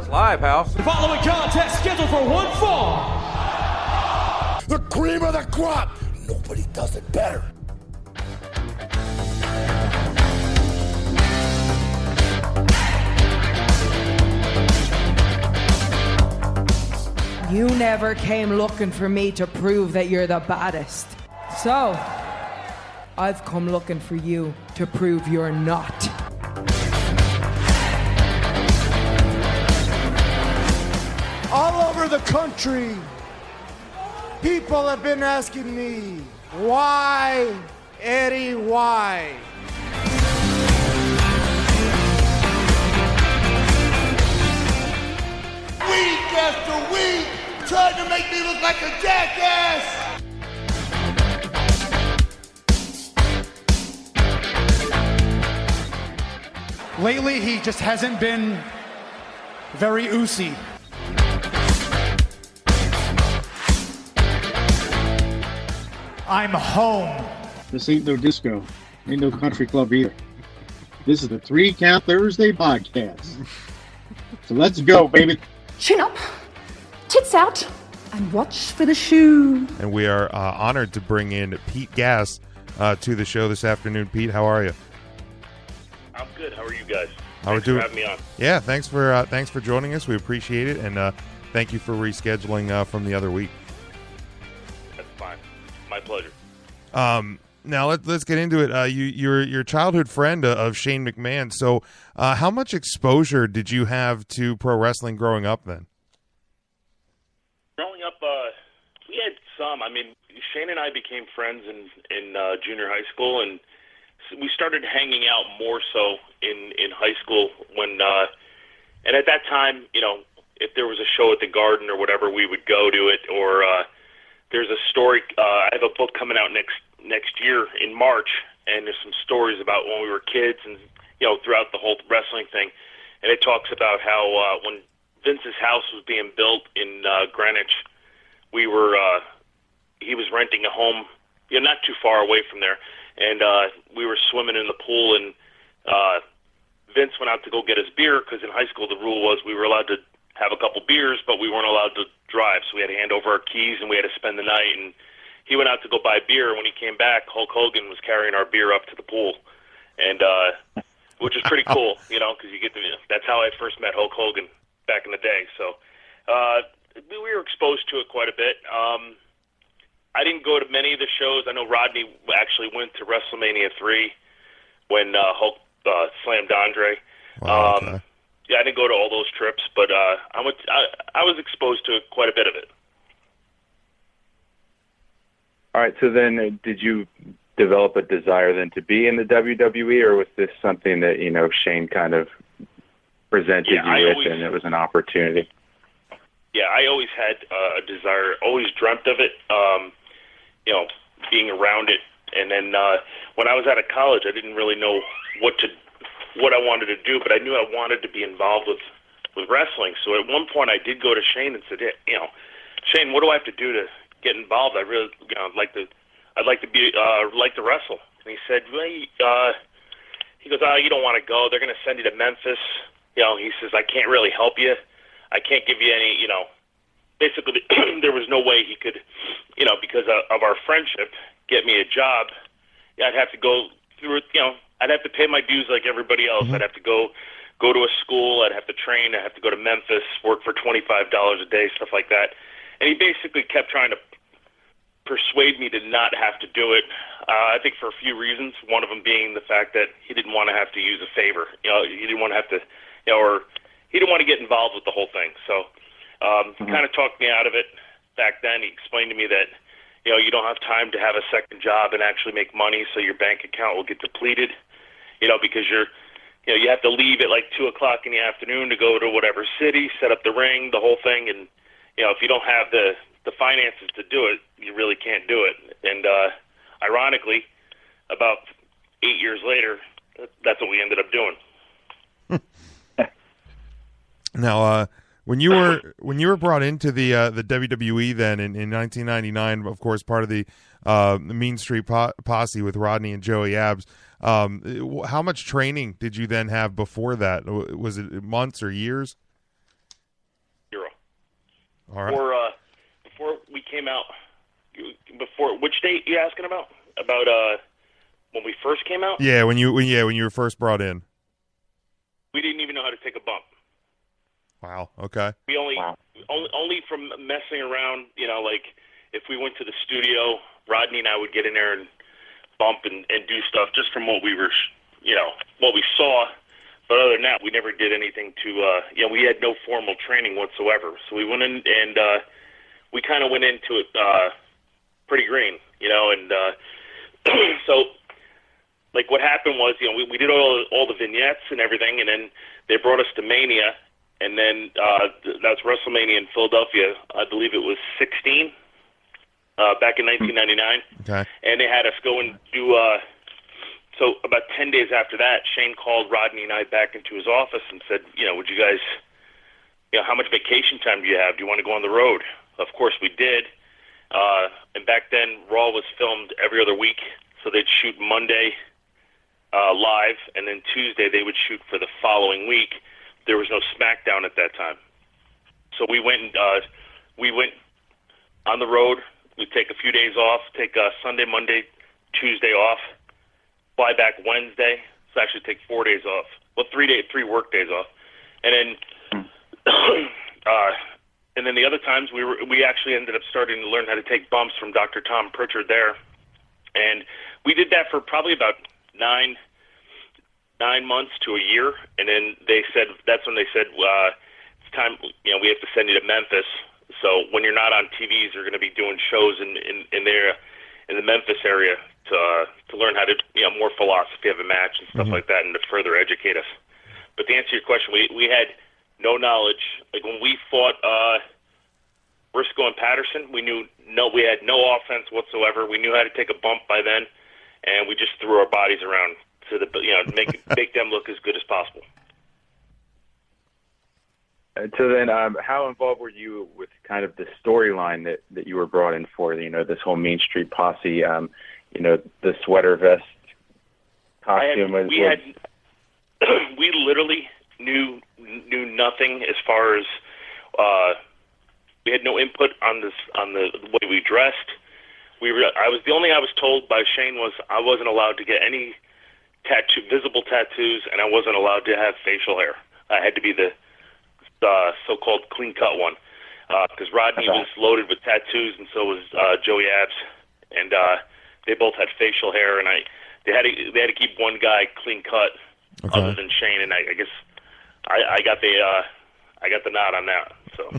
It's live, House. The following contest scheduled for one fall. The cream of the crop. Nobody does it better. You never came looking for me to prove that you're the baddest. So, I've come looking for you to prove you're not. All over the country, people have been asking me, why, Eddie, why? Week after week, trying to make me look like a jackass. Lately, he just hasn't been very oozy. I'm home. This ain't no disco. Ain't no country club either. This is the 3 Count Thursday podcast. So let's go, baby. Chin up, tits out, and watch for the shoe. And we are honored to bring in Pete Gass to the show this afternoon. Pete, how are you? I'm good. How are you guys? Thanks for having me on. Yeah, thanks for joining us. We appreciate it, and thank you for rescheduling from the other week. That's fine. My pleasure. Now let's get into it. You're your childhood friend of Shane McMahon. So, how much exposure did you have to pro wrestling growing up? Then, growing up, we had some. I mean, Shane and I became friends in junior high school, and we started hanging out more so in high school when. And at that time, you know, if there was a show at the Garden or whatever, we would go to it. Or there's a story. I have a book coming out next year in March, and there's some stories about when we were kids and, you know, throughout the whole wrestling thing. And it talks about how when Vince's house was being built in Greenwich, he was renting a home, you know, not too far away from there, and we were swimming in the pool, and Vince went out to go get his beer, because in high school the rule was we were allowed to have a couple beers, but we weren't allowed to drive, so we had to hand over our keys, and we had to spend the night, and he went out to go buy beer. When he came back, Hulk Hogan was carrying our beer up to the pool, and which is pretty cool, you know, because that's how I first met Hulk Hogan back in the day. So we were exposed to it quite a bit. I didn't go to many of the shows. I know Rodney actually went to WrestleMania 3 when Hulk slammed Andre. Wow, okay. Yeah, I didn't go to all those trips, but I was exposed to quite a bit of it. All right, so then did you develop a desire then to be in the WWE, or was this something that, you know, Shane kind of presented you with and it was an opportunity? Yeah, I always had a desire, always dreamt of it, you know, being around it. And then when I was out of college, I didn't really know what I wanted to do, but I knew I wanted to be involved with wrestling. So at one point I did go to Shane and said, you know, Shane, what do I have to do to get involved? I really, you know, I'd like to wrestle. And he said, well, he goes, you don't want to go. They're going to send you to Memphis. You know, he says, I can't really help you. I can't give you any, you know, basically there was no way he could, you know, because of our friendship, get me a job. I'd have to go through, you know, I'd have to pay my dues like everybody else. Mm-hmm. I'd have to go to a school. I'd have to train. I'd have to go to Memphis, work for $25 a day, stuff like that. And he basically kept trying to persuade me to not have to do it. I think for a few reasons. One of them being the fact that he didn't want to have to use a favor. You know, he didn't want to have to, you know, or he didn't want to get involved with the whole thing. So he kind of talked me out of it back then. He explained to me that, you know, you don't have time to have a second job and actually make money, so your bank account will get depleted. You know, because you have to leave at like 2:00 in the afternoon to go to whatever city, set up the ring, the whole thing, and you know, if you don't have the finances to do it, you really can't do it. And ironically, about 8 years later, that's what we ended up doing. Now, when you were brought into the WWE then in 1999, of course, part of the Mean Street Posse with Rodney and Joey Abs. How much training did you then have before that? Was it months or years? All right. Before we came out, which date you asking about? About when we first came out? Yeah, when you were first brought in. We didn't even know how to take a bump. Wow. Okay. We only from messing around, like if we went to the studio, Rodney and I would get in there and bump and do stuff just from what we were, what we saw. But other than that, we never did anything to, we had no formal training whatsoever. So we went in and we kind of went into it pretty green, and so like what happened was, we did all the vignettes and everything, and then they brought us to Mania, and then that's WrestleMania in Philadelphia. I believe it was 16 back in 1999. Okay. And they had us go and do. So about 10 days after that, Shane called Rodney and I back into his office and said, would you guys, how much vacation time do you have? Do you want to go on the road? Of course we did. And back then, Raw was filmed every other week, so they'd shoot Monday live, and then Tuesday they would shoot for the following week. There was no SmackDown at that time. So we went on the road. We'd take a few days off, take Sunday, Monday, Tuesday off, fly back Wednesday. So actually take 4 days off. Well, 3 work days off. And then and then the other times we actually ended up starting to learn how to take bumps from Dr. Tom Pritchard there. And we did that for probably about 9 months to a year, and then that's when they said it's time. We have to send you to Memphis. So when you're not on TVs, you're going to be doing shows in the Memphis area to learn how to more philosophy of a match and stuff like that, and to further educate us. But to answer your question, we had no knowledge. Like when we fought Briscoe and Patterson, we had no offense whatsoever. We knew how to take a bump by then, and we just threw our bodies around to make them look as good as possible. So then, how involved were you with kind of the storyline that you were brought in for? This whole Mean Street Posse, the sweater vest costume. We literally knew nothing as far as we had no input on the way we dressed. The only thing I was told by Shane was I wasn't allowed to get any visible tattoos, and I wasn't allowed to have facial hair. I had to be the so-called clean-cut one, because Rodney was loaded with tattoos, and so was Joey Abs, and they both had facial hair, and they had to keep one guy clean-cut, other than Shane, and I guess I got the nod on that. So,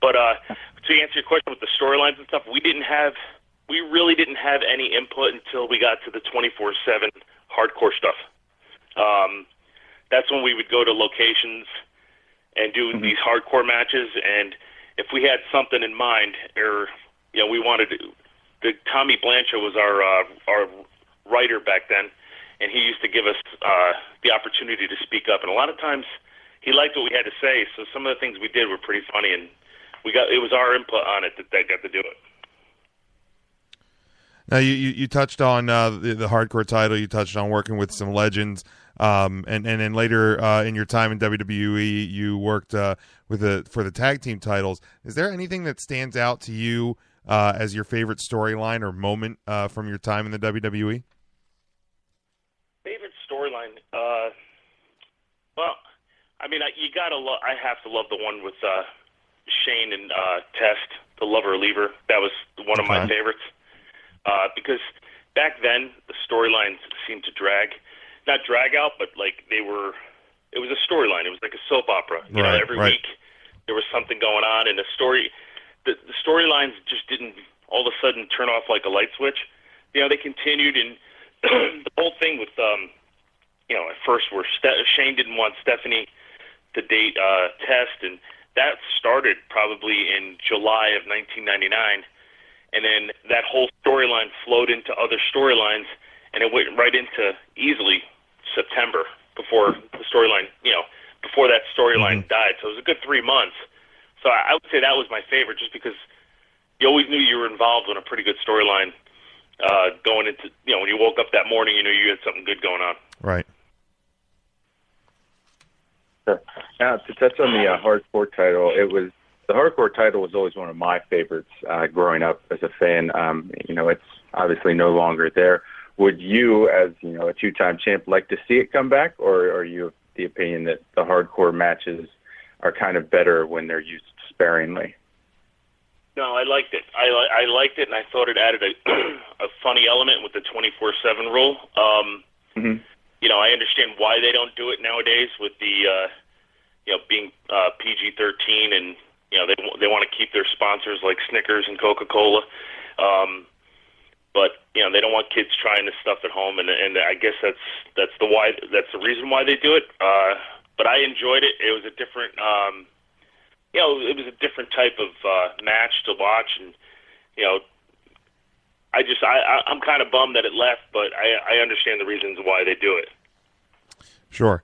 but to answer your question with the storylines and stuff, we really didn't have any input until we got to the 24/7 hardcore stuff. That's when we would go to locations and do these hardcore matches, and if we had something in mind, or we wanted to, Tommy Blanchard was our writer back then, and he used to give us the opportunity to speak up, and a lot of times he liked what we had to say, so some of the things we did were pretty funny, and it was our input on it that got to do it. Now you touched on the hardcore title. You touched on working with some legends, and then later in your time in WWE, you worked for the tag team titles. Is there anything that stands out to you as your favorite storyline or moment from your time in the WWE? Favorite storyline? Well, I mean, I have to love the one with Shane and Test, the Lover Lever. That was one of my favorites. Because back then the storylines seemed to not drag out, but like it was a storyline. It was like a soap opera. Every week there was something going on, and the storylines just didn't all of a sudden turn off like a light switch. They continued, and the whole thing with at first Shane didn't want Stephanie to date Test, and that started probably in July of 1999. And then that whole storyline flowed into other storylines, and it went right into easily September before the storyline, before that storyline died. So it was a good 3 months. So I would say that was my favorite, just because you always knew you were involved in a pretty good storyline going into, when you woke up that morning, you knew you had something good going on. Right. Sure. Now, to touch on the hardcore title, it was the hardcore title was always one of my favorites growing up as a fan. It's obviously no longer there. Would you, as a two-time champ, like to see it come back, or are you of the opinion that the hardcore matches are kind of better when they're used sparingly? No, I liked it. I liked it, and I thought it added a funny element with the 24/7 rule. I understand why they don't do it nowadays with the being PG-13, and they want to keep their sponsors like Snickers and Coca-Cola. But they don't want kids trying this stuff at home, and I guess that's the reason why they do it. But I enjoyed it. It was a different, it was a different type of match to watch, and I'm kind of bummed that it left, but I understand the reasons why they do it. Sure.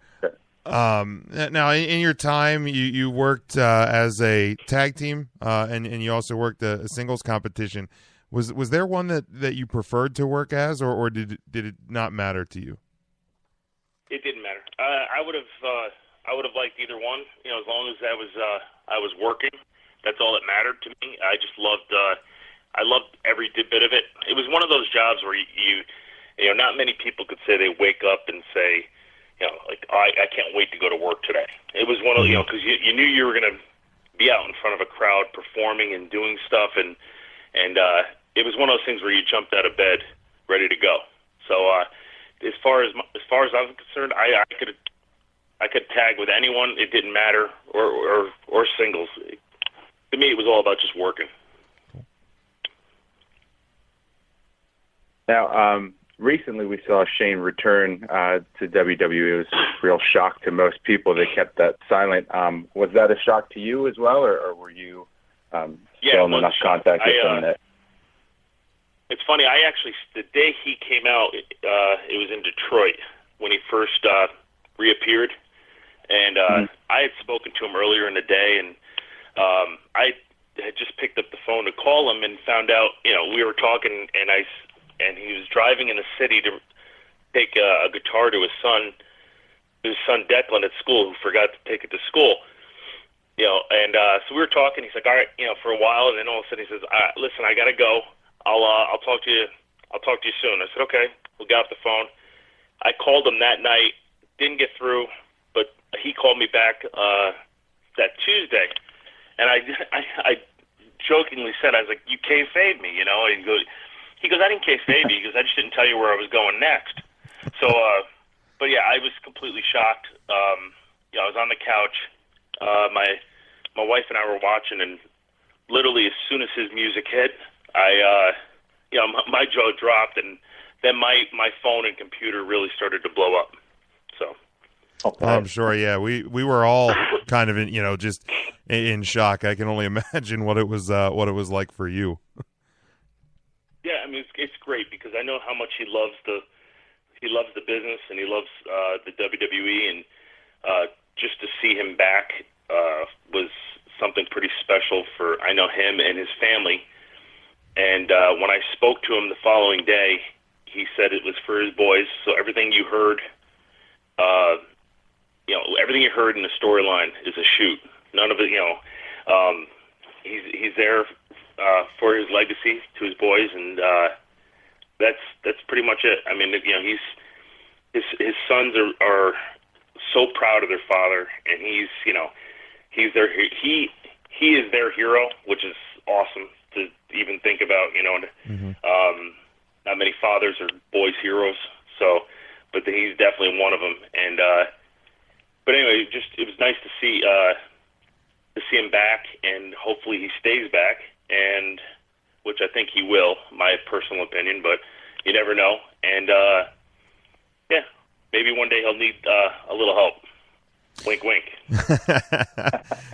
Now, in your time, you worked as a tag team, and you also worked a singles competition. Was there one that you preferred to work as, or did it not matter to you? It didn't matter. I would have liked either one. As long as I was working, that's all that mattered to me. I just loved every bit of it. It was one of those jobs where you not many people could say they wake up and say, I can't wait to go to work today. It was one of because you knew you were going to be out in front of a crowd performing and doing stuff, and it was one of those things where you jumped out of bed ready to go. So as far as I'm concerned, I could tag with anyone. It didn't matter, or singles. To me, it was all about just working. Now, recently we saw Shane return to WWE. It was a real shock to most people. They kept that silent. Was that a shock to you as well, or were you still in enough contact with him that? It's funny. The day he came out, it was in Detroit when he first reappeared, and I had spoken to him earlier in the day, and I had just picked up the phone to call him and found out, we were talking, and he was driving in the city to take a guitar to his son Declan at school, who forgot to take it to school. So we were talking. He's like, all right, for a while, and then all of a sudden he says, listen, I gotta go. I'll talk to you. I'll talk to you soon. I said, okay. We got off the phone. I called him that night. Didn't get through, but he called me back that Tuesday, and I jokingly said, I was like, you kayfabe me, And he goes, I didn't kayfabe you. He goes, I just didn't tell you where I was going next. So, but yeah, I was completely shocked. I was on the couch. My wife and I were watching, and literally as soon as his music hit, my jaw dropped, and then my phone and computer really started to blow up. So, I'm sure. Yeah, we were all kind of in, just in shock. I can only imagine what it was like for you. Yeah, I mean it's great because I know how much he loves the business, and he loves the WWE, and just to see him back was something pretty special for I know him and his family. And when I spoke to him the following day, he said it was for his boys. So everything you heard, everything you heard in the storyline is a shoot. None of it, he's there for his legacy to his boys, and that's pretty much it. I mean, his sons are so proud of their father, and he is their hero, which is awesome to even think about. Not many fathers are boys' heroes, but he's definitely one of them. And but anyway, it was nice to see him back, and hopefully he stays back, and which I think he will, my personal opinion, but you never know. And yeah, maybe one day he'll need a little help. Wink, wink.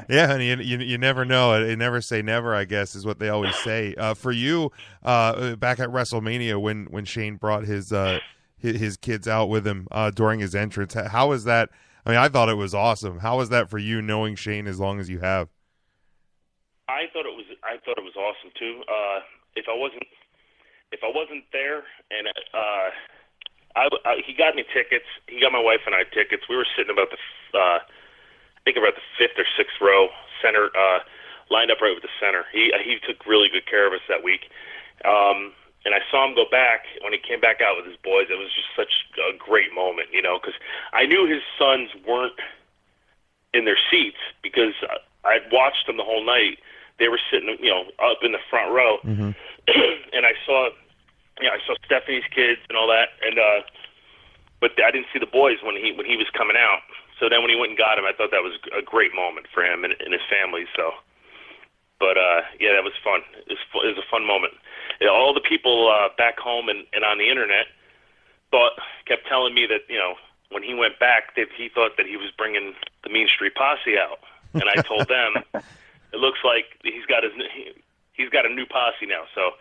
Yeah, and you never know. You never say never, I guess, is what they always say. For you, back at WrestleMania, when Shane brought his kids out with him during his entrance, how was that? I mean, I thought it was awesome. How was that for you, knowing Shane as long as you have? I thought it was awesome too. If I wasn't there, and he got me tickets. He got my wife and I tickets. We were sitting about the fifth or sixth row, center, lined up right with the center. He took really good care of us that week. And I saw him go back when he came back out with his boys. It was just such a great moment, because I knew his sons weren't in their seats because I'd watched them the whole night. They were sitting, up in the front row, and I saw Stephanie's kids and all that, and but I didn't see the boys when he was coming out. So then when he went and got him, I thought that was a great moment for him and his family. So, but yeah, that was fun. It was a fun moment. All the people back home and on the internet kept telling me that when he went back, that he thought that he was bringing the Mean Street Posse out, and I told them it looks like he's got a new posse now. So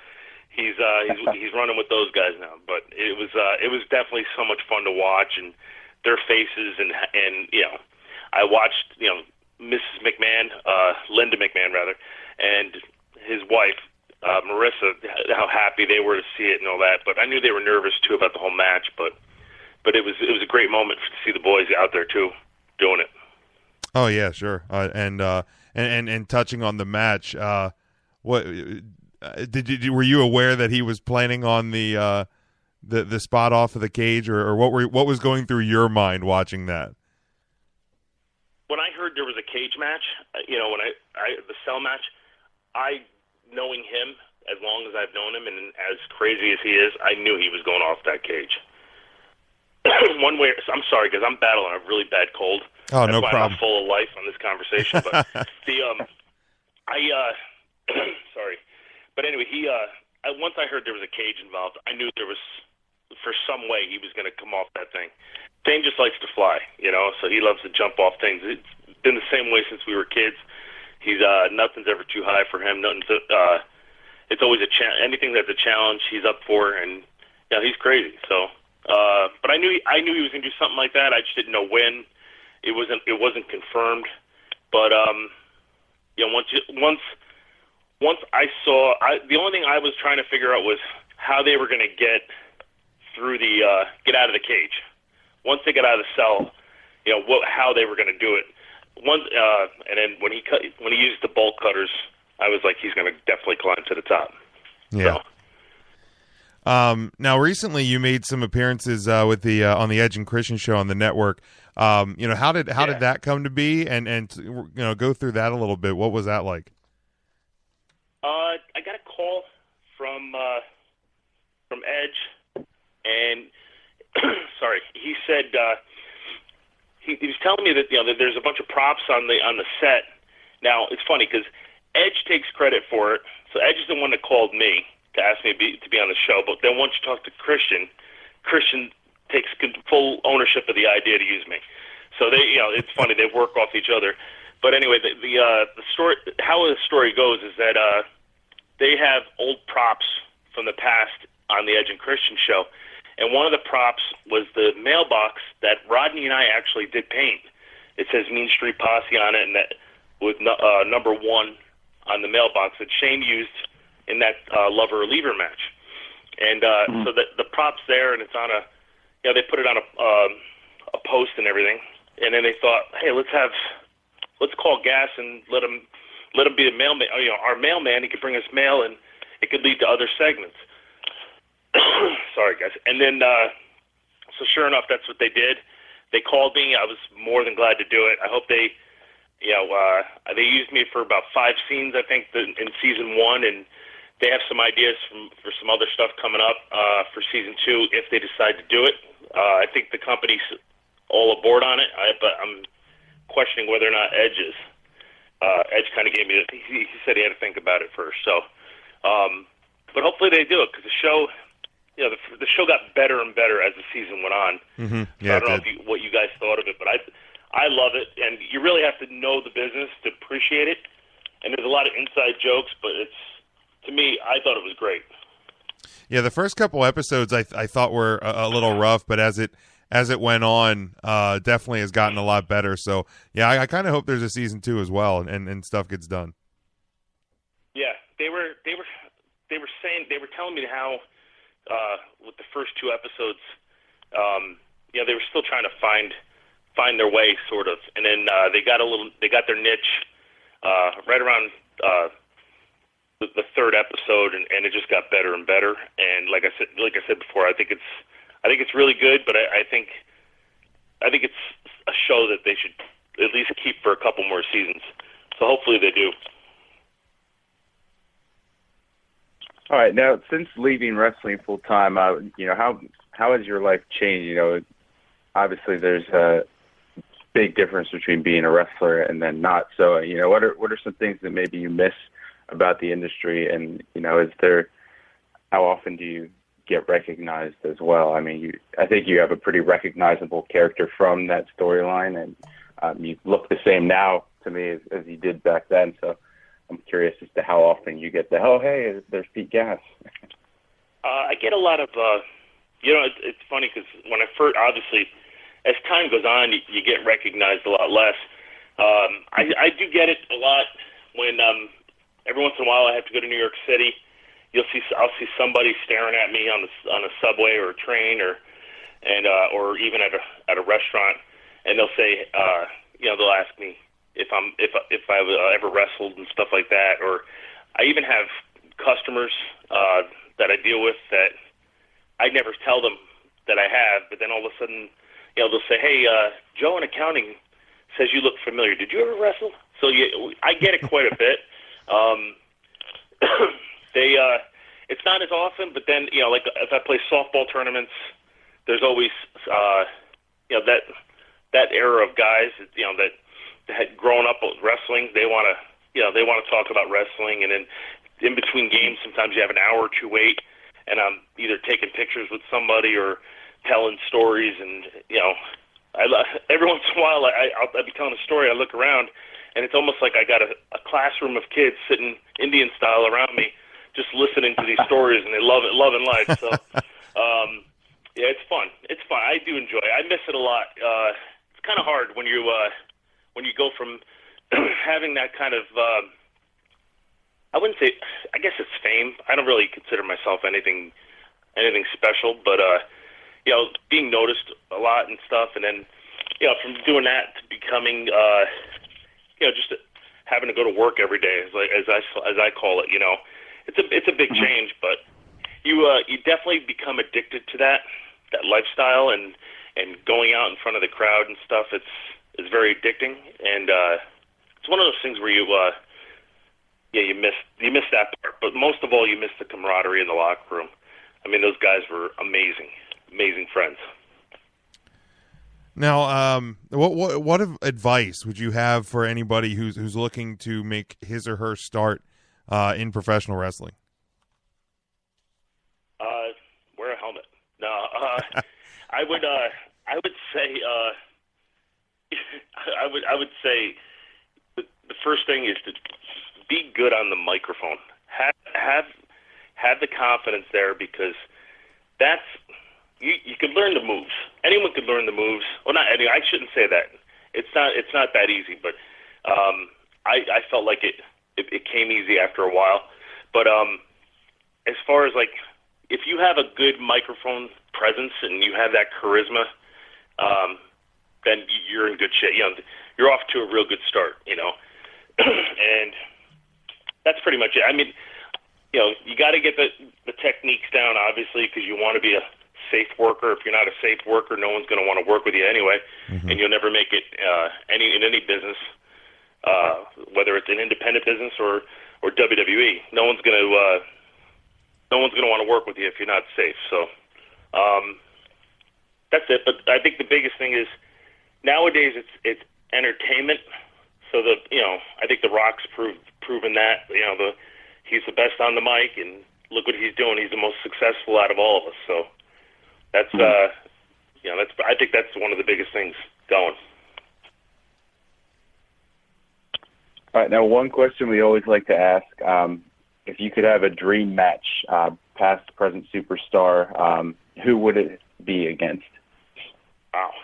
he's running with those guys now. But it was definitely so much fun to watch, and their faces and I watched Mrs. McMahon, Linda McMahon rather, and his wife. Marissa, how happy they were to see it and all that, but I knew they were nervous too about the whole match. But it was a great moment to see the boys out there too, doing it. Oh yeah, sure. And touching on the match, what were you aware that he was planning on the spot off of the cage, or what was going through your mind watching that? When I heard there was a cage match, when the cell match, knowing him as long as I've known him and as crazy as he is, I knew he was going off that cage. One way, I'm sorry because I'm battling a really bad cold. Oh, That's no why problem. I'm not full of life on this conversation. But sorry. But anyway, once I heard there was a cage involved, I knew there was, for some way, he was going to come off that thing. Dane just likes to fly, so he loves to jump off things. It's been the same way since we were kids. He's nothing's ever too high for him. It's always anything that's a challenge he's up for, and he's crazy. So, but I knew he was going to do something like that. I just didn't know when. It wasn't confirmed. But once I saw, the only thing I was trying to figure out was how they were going to get through get out of the cage. Once they got out of the cell, how they were going to do it. And then when he used the bolt cutters, I was like, he's going to definitely climb to the top. Yeah. So. Now, recently you made some appearances with the on the Edge and Christian show on the network. How did that come to be? And go through that a little bit. What was that like? I got a call from Edge, and sorry, he said. He was telling me that that there's a bunch of props on the set. Now it's funny because Edge takes credit for it. So Edge is the one that called me to ask me to be on the show. But then once you talk to Christian takes full ownership of the idea to use me. So they, it's funny, they work off each other. But anyway, the story, how the story goes is that they have old props from the past on the Edge and Christian show. And one of the props was the mailbox that Rodney and I actually did paint. It says Mean Street Posse on it, and that with number 1 on the mailbox that Shane used in that lover or leaver match. And so the prop's there, and it's on they put it on a post and everything. And then they thought, hey, let's call Gas and let him be the mailman. Our mailman. He could bring us mail, and it could lead to other segments. Sorry, guys. And then, so sure enough, that's what they did. They called me. I was more than glad to do it. I hope they used me for about 5 scenes, I think, in season 1, and they have some ideas for some other stuff coming up for season 2 if they decide to do it. I think the company's all aboard on it, but I'm questioning whether or not Edge is. Edge kind of gave me he said he had to think about it first. So, but hopefully they do it because the show. The show got better and better as the season went on. Mm-hmm. So Yeah, I don't know what you guys thought of it, but I love it, and you really have to know the business to appreciate it. And there's a lot of inside jokes, but to me, I thought it was great. Yeah, the first couple episodes I thought were a little rough, but as it went on, definitely has gotten a lot better. So yeah, I kind of hope there's a season 2 as well, and stuff gets done. Yeah, they were telling me how. With the first 2 episodes, they were still trying to find their way, sort of, and then they got their niche right around the third episode, and it just got better and better. And like I said before, I think it's really good, but I think it's a show that they should at least keep for a couple more seasons. So hopefully they do. All right. Now, since leaving wrestling full time, how has your life changed? Obviously there's a big difference between being a wrestler and then not. So, what are some things that maybe you miss about the industry? And, how often do you get recognized as well? I mean, I think you have a pretty recognizable character from that storyline, and you look the same now to me as you did back then. So I'm curious as to how often you get hey, there's Pete Gas. I get a lot of, it's funny because when I first, obviously, as time goes on, you get recognized a lot less. I do get it a lot when every once in a while I have to go to New York City. I'll see somebody staring at me on a subway or a train or even at a restaurant, and they'll say, they'll ask me if I've ever wrestled and stuff like that. Or I even have customers that I deal with that I never tell them that I have, but then all of a sudden, they'll say, "Hey, Joe in accounting says you look familiar. Did you ever wrestle?" So I get it quite a bit. It's not as often, but then like if I play softball tournaments, there's always that era of guys that had grown up with wrestling. They want to talk about wrestling, and then in between games, sometimes you have an hour or two wait, and I'm either taking pictures with somebody or telling stories, and every once in a while I'll be telling a story. I look around, and it's almost like I got a classroom of kids sitting Indian style around me, just listening to these stories, and they love and life. So, it's fun. It's fun. I do enjoy it. I miss it a lot. It's kind of hard when you go from having that kind of, I wouldn't say, I guess it's fame. I don't really consider myself anything special, but being noticed a lot and stuff, and then from doing that to becoming just having to go to work every day, as I call it. It's a big change, but you definitely become addicted to that lifestyle, and going out in front of the crowd and stuff. It's very addicting, and it's one of those things where you miss that part, but most of all you miss the camaraderie in the locker room. I mean, those guys were amazing friends. Now, what advice would you have for anybody who's looking to make his or her start in professional wrestling? Wear a helmet. No, I would say I would say the first thing is to be good on the microphone. Have the confidence there, because that's you can learn the moves. Anyone could learn the moves. Well, not any. I shouldn't say that. It's not that easy, but I felt like it came easy after a while. But as far as if you have a good microphone presence and you have that charisma, then you're in good shape. You're off to a real good start. And that's pretty much it. I mean, you got to get the techniques down, obviously, because you want to be a safe worker. If you're not a safe worker, no one's going to want to work with you anyway, and you'll never make it in any business, whether it's an independent business or WWE. No one's going to want to work with you if you're not safe. So that's it. But I think the biggest thing is nowadays it's entertainment. So I think The Rock's proven that. He's the best on the mic, and look what he's doing. He's the most successful out of all of us. So that's I think that's one of the biggest things going. All right, now one question we always like to ask: if you could have a dream match, past, present superstar, who would it be against? Wow.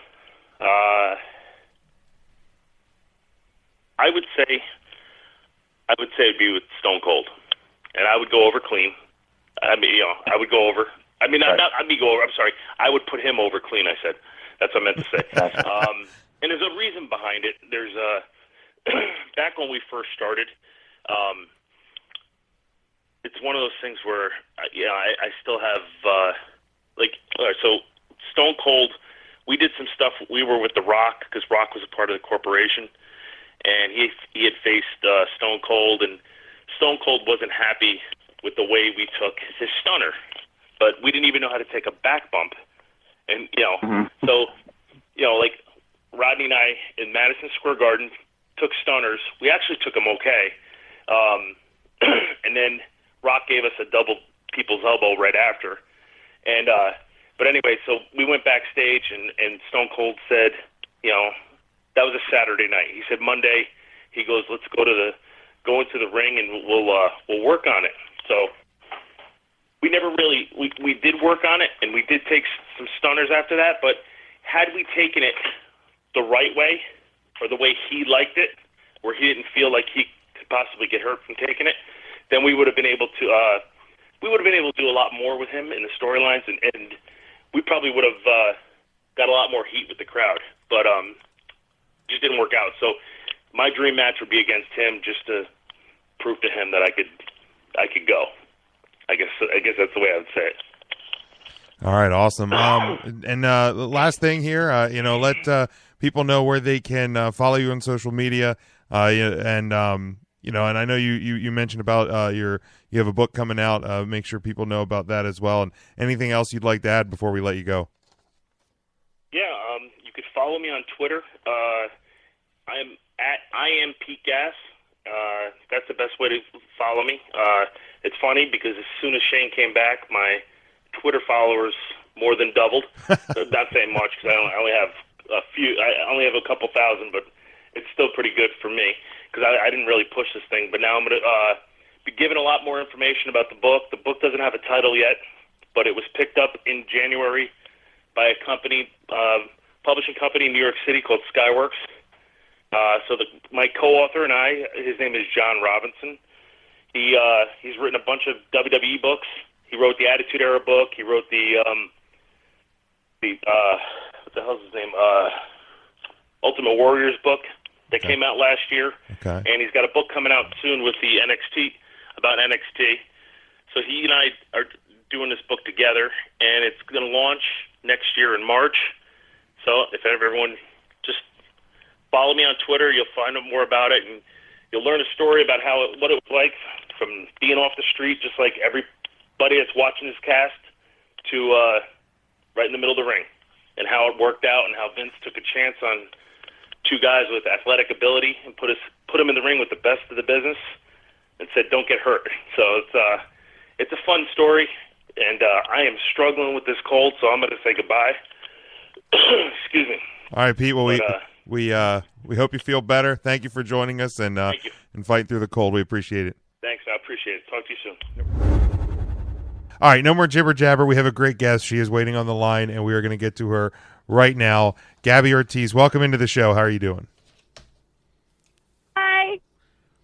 I would say it'd be with Stone Cold, and I would go over clean. I mean, I would go over. I mean, not me go over. I'm sorry. I would put him over clean. I said that's what I meant to say. And there's a reason behind it. There's back when we first started, it's one of those things where, I still have, so Stone Cold, we did some stuff. We were with The Rock, because Rock was a part of the corporation, and he had faced Stone Cold, and Stone Cold wasn't happy with the way we took his stunner, but we didn't even know how to take a back bump. And, so, like Rodney and I in Madison Square Garden took stunners. We actually took them okay. And then Rock gave us a double people's elbow right after. And, but anyway, so we went backstage and Stone Cold said, that was a Saturday night. He said Monday, he goes, let's go into the ring and we'll work on it. So we never really, we did work on it, and we did take some stunners after that, but had we taken it the right way, or the way he liked it, where he didn't feel like he could possibly get hurt from taking it, then we would have been able to do a lot more with him in the storylines, and we probably would have got a lot more heat with the crowd, but just didn't work out. So my dream match would be against him, just to prove to him that I could go. I guess that's the way I would say it. All right, awesome. And last thing here, let people know where they can follow you on social media, and I know you mentioned about you have a book coming out. Make sure people know about that as well. And anything else you'd like to add before we let you go? Yeah, you could follow me on Twitter. I'm at IamPeteGas. That's the best way to follow me. It's funny because as soon as Shane came back, my Twitter followers more than doubled. Not saying much because I only have a few. I only have a couple thousand, but it's still pretty good for me because I didn't really push this thing. But now I'm going to be giving a lot more information about the book. The book doesn't have a title yet, but it was picked up in January by a company, publishing company in New York City called Skyworks. So my co-author and I, his name is John Robinson. He's written a bunch of WWE books. He wrote the Attitude Era book. He wrote the what the hell's his name? Ultimate Warriors book that came out last year. Okay. And he's got a book coming out soon with the NXT, about NXT. So he and I are doing this book together, and it's going to launch next year in March. So if everyone just follow me on Twitter, you'll find out more about it, and you'll learn a story about what it was like from being off the street, just like everybody that's watching this cast, to right in the middle of the ring, and how it worked out, and how Vince took a chance on two guys with athletic ability and put them in the ring with the best of the business, and said, "Don't get hurt." So it's a fun story, and I am struggling with this cold, so I'm going to say goodbye. Excuse me. All right, Pete. Well, we hope you feel better. Thank you for joining us and fighting through the cold. We appreciate it. Thanks. I appreciate it. Talk to you soon. All right, no more jibber jabber. We have a great guest. She is waiting on the line, and we are going to get to her right now. Gabby Ortiz, welcome into the show. How are you doing? Hi.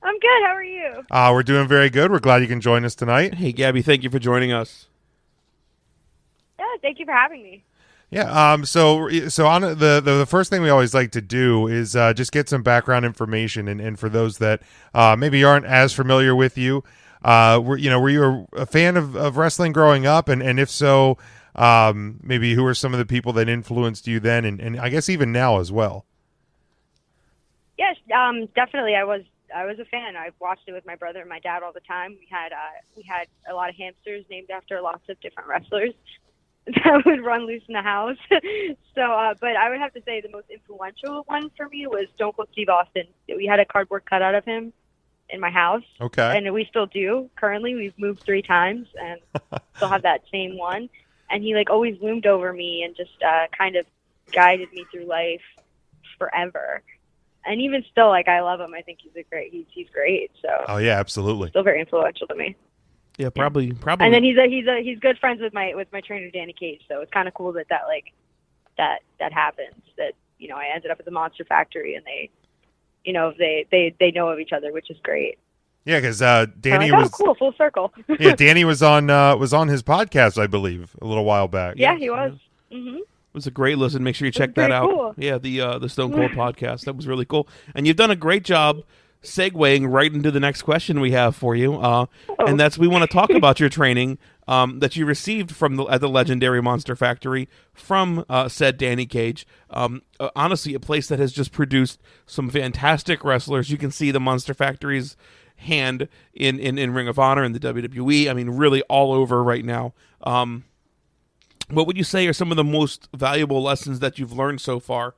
I'm good. How are you? We're doing very good. We're glad you can join us tonight. Hey, Gabby, thank you for joining us. Yeah, thank you for having me. Yeah. So on the first thing we always like to do is just get some background information, and for those that maybe aren't as familiar with you, were you a fan of wrestling growing up, and if so, maybe who are some of the people that influenced you then, and I guess even now as well? Yes, definitely. I was a fan. I watched it with my brother and my dad all the time. We had a lot of hamsters named after lots of different wrestlers that would run loose in the house. So, but I would have to say the most influential one for me was Stone Cold Steve Austin. We had a cardboard cutout of him in my house. Okay. And we still do. Currently, we've moved 3 times and still have that same one. And he always loomed over me and just kind of guided me through life forever. And even still, I love him. I think he's great. So. Oh yeah, absolutely. Still very influential to me. Yeah, probably. And then he's good friends with my trainer Danny Cage, so it's kind of cool that happens. That I ended up at the Monster Factory, and they know of each other, which is great. Yeah, because Danny was cool, full circle. Yeah, Danny was on his podcast, I believe, a little while back. Yeah, he was. Mm-hmm. It was a great listen. Make sure you check that out. Cool. Yeah, the Stone Cold podcast. That was really cool. And you've done a great job segueing right into the next question we have for you, and that's we want to talk about your training that you received at the legendary Monster Factory from said Danny Cage. Honestly, a place that has just produced some fantastic wrestlers. You can see the Monster Factory's hand in Ring of Honor and the WWE. I mean, really all over right now. What would you say are some of the most valuable lessons that you've learned so far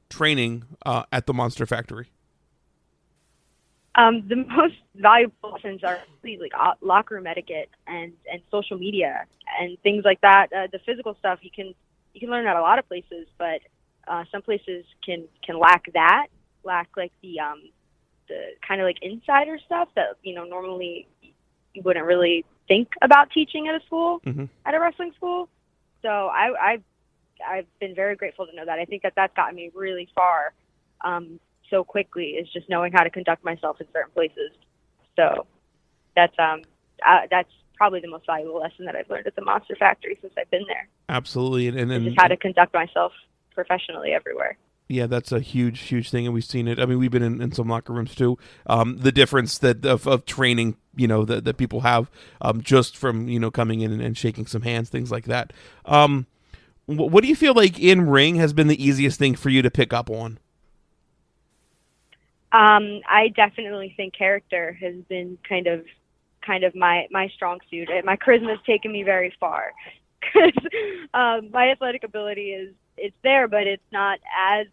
training at the Monster Factory? The most valuable lessons are really like locker room etiquette and social media and things like that. The physical stuff you can learn at a lot of places, but some places can lack like the kind of like insider stuff that normally you wouldn't really think about teaching at a school, at a wrestling school. So I've been very grateful to know that. I think that's gotten me really far. So quickly is just knowing how to conduct myself in certain places. So that's probably the most valuable lesson that I've learned at the Monster Factory since I've been there. Absolutely, and just how to conduct myself professionally everywhere. Yeah, that's a huge thing, and we've seen it. I mean, we've been in some locker rooms too. The difference of training, that people have just from coming in and shaking some hands, things like that. What do you feel like in ring has been the easiest thing for you to pick up on? I definitely think character has been kind of my strong suit. My charisma has taken me very far because my athletic ability it's there, but it's not as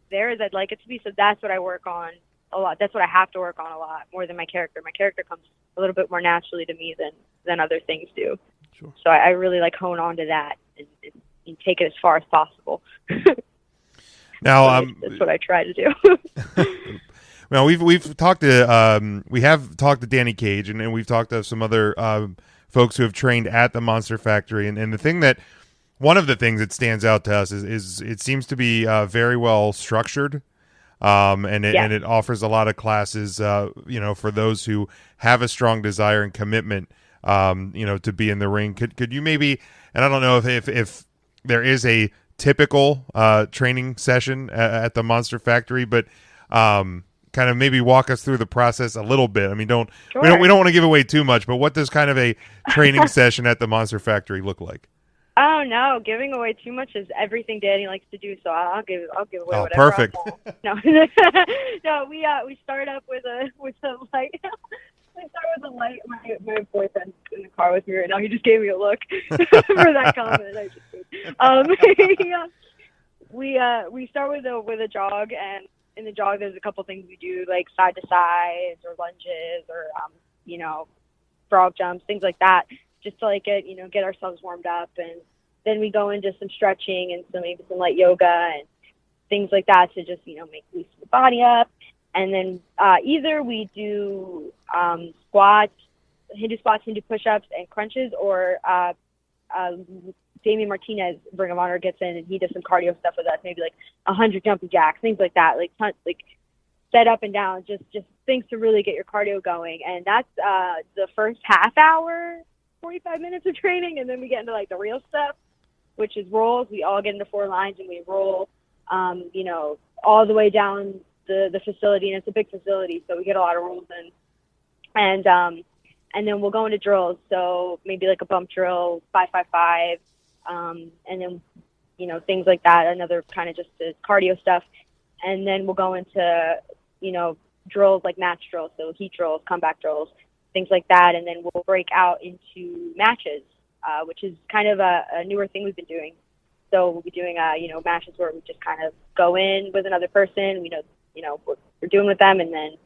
there as I'd like it to be. So that's what I work on a lot. That's what I have to work on a lot more than my character. My character comes a little bit more naturally to me than other things do. Sure. So I really hone on to that and take it as far as possible. Now, that's what I try to do. Well, we've talked to we have talked to Danny Cage, and we've talked to some other folks who have trained at the Monster Factory, and the thing that one of the things that stands out to us is it seems to be very well structured, and it offers a lot of classes, for those who have a strong desire and commitment, to be in the ring. Could you maybe, and I don't know if there is a typical training session at the Monster Factory, but kind of maybe walk us through the process a little bit. I mean, we don't want to give away too much, but what does kind of a training session at the Monster Factory look like? Oh no, giving away too much is everything Danny likes to do. So I'll give away whatever. Perfect. No, no. We start up with a light. We start with a light. My boyfriend's in the car with me right now. He just gave me a look for that comment. I just did. We start with a jog, and in the jog there's a couple things we do, like side to sides or lunges or frog jumps, things like that, just to get ourselves warmed up. And then we go into some stretching and some light yoga and things like that to just loosen the body up. And then either we do squats, Hindu push-ups and crunches, or Damian Martinez, Ring of Honor, gets in and he does some cardio stuff with us, maybe 100 jumping jacks, things like that, like set up and down, just things to really get your cardio going. And that's the first half hour, 45 minutes of training, and then we get into the real stuff, which is rolls. We all get into 4 lines and we roll, all the way down the facility, and it's a big facility, so we get a lot of rolls in. And then we'll go into drills, so maybe a bump drill, 5-5-5, and then things like that. Another kind of just the cardio stuff, and then we'll go into drills like match drills, so heat drills, comeback drills, things like that, and then we'll break out into matches, which is kind of a newer thing we've been doing. So we'll be doing matches where we just kind of go in with another person, what we're doing with them, and then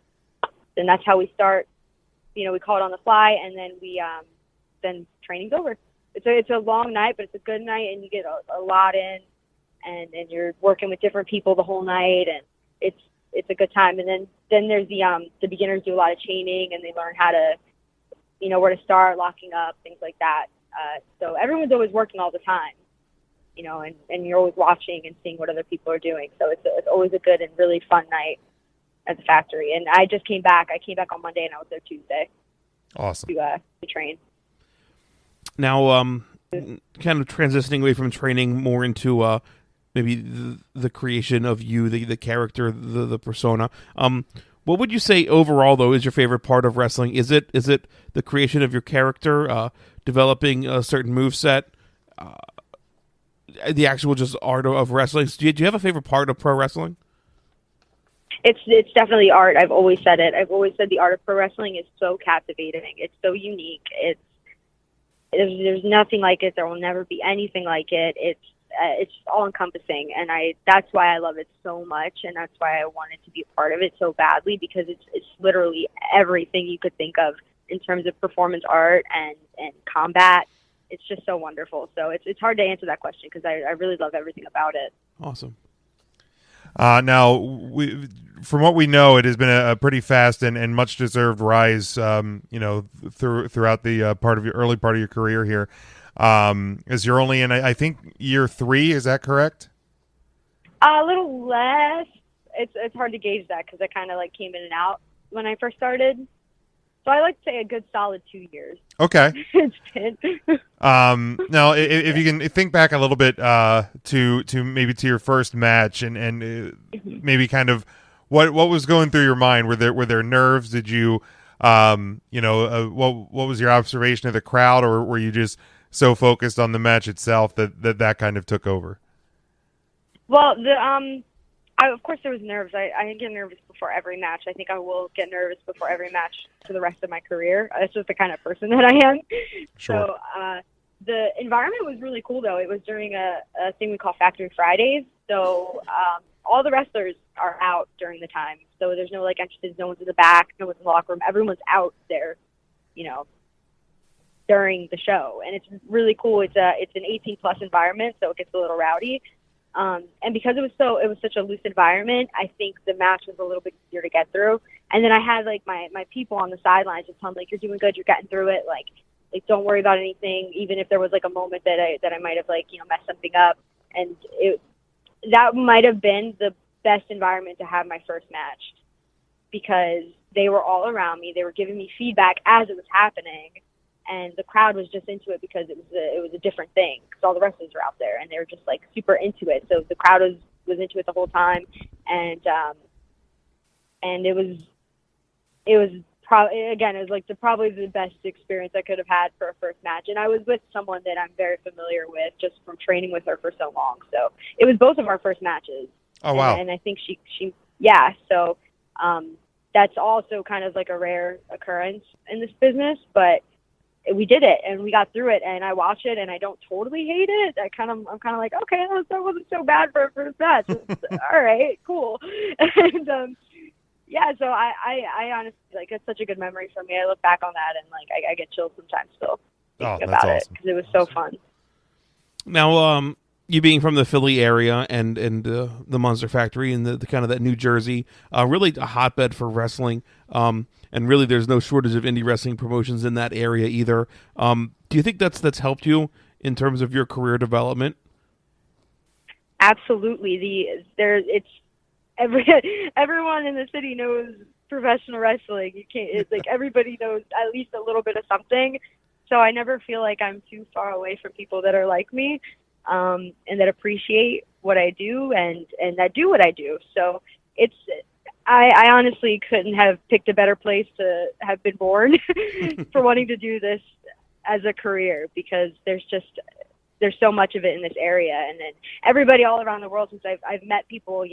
that's how we start. We call it on the fly, and then then training's over. It's a long night, but it's a good night, and you get a lot in, and you're working with different people the whole night, and it's a good time. And then there's the beginners do a lot of chaining, and they learn how to, where to start, locking up, things like that. So everyone's always working all the time, and you're always watching and seeing what other people are doing. So it's always a good and really fun night at the factory. And I just came back. I came back on Monday, and I was there Tuesday. Awesome. To train. Now, kind of transitioning away from training more into maybe the creation of you, the character, the persona. What would you say overall, though, is your favorite part of wrestling? Is it the creation of your character, developing a certain moveset, the actual just art of wrestling? Do you have a favorite part of pro wrestling? It's definitely art. I've always said it. I've always said the art of pro wrestling is so captivating. It's so unique. There's nothing like it. There will never be anything like it. It's all encompassing, and that's why I love it so much, and that's why I wanted to be a part of it so badly, because it's literally everything you could think of in terms of performance art and combat. It's just so wonderful. So it's hard to answer that question because I really love everything about it. Awesome. Now, from what we know, it has been a pretty fast and much deserved rise, throughout the early part of your career here. As you're only in, I think, year 3, is that correct? A little less. It's hard to gauge that because I kind of like came in and out when I first started. So I like to say a good solid 2 years. Okay. It's been. Now, if you can think back a little bit to maybe to your first match and maybe kind of what was going through your mind? Were there nerves? Did you what was your observation of the crowd, or were you just so focused on the match itself that kind of took over? Well, of course there was nerves. I get nervous before every match. I think I will get nervous before every match for the rest of my career. That's just the kind of person that I am. Sure. So the environment was really cool, though. It was during a thing we call Factory Fridays. So all the wrestlers are out during the time. So there's no like entrances. No one's in the back. No one's in the locker room. Everyone's out there, during the show, and it's really cool. It's an 18+ environment, so it gets a little rowdy. And because it was such a loose environment, I think the match was a little bit easier to get through. And then I had like my people on the sidelines just telling me, like, you're doing good, you're getting through it. Like don't worry about anything, even if there was like a moment that I might have messed something up. And that might have been the best environment to have my first match, because they were all around me. They were giving me feedback as it was happening. And the crowd was just into it because it was a different thing, because all the wrestlers were out there and they were just like super into it. So the crowd was into it the whole time, and it was probably the best experience I could have had for a first match. And I was with someone that I'm very familiar with just from training with her for so long. So it was both of our first matches. Oh wow! And I think she yeah. So that's also kind of like a rare occurrence in this business, but we did it and we got through it, and I watch it and I don't totally hate it. I'm kind of like, okay, that wasn't so bad for a first match. All right, cool. And yeah, so I honestly, like, it's such a good memory for me. I look back on that and like I get chills sometimes still thinking about it, because it was so fun. Now, you being from the Philly area and the Monster Factory and the kind of that New Jersey, really a hotbed for wrestling. And really, there's no shortage of indie wrestling promotions in that area either. Do you think that's helped you in terms of your career development? Absolutely. Everyone in the city knows professional wrestling. It's like everybody knows at least a little bit of something. So I never feel like I'm too far away from people that are like me, and that appreciate what I do and that do what I do. So I honestly couldn't have picked a better place to have been born for wanting to do this as a career, because there's so much of it in this area. And then everybody all around the world, since I've met people,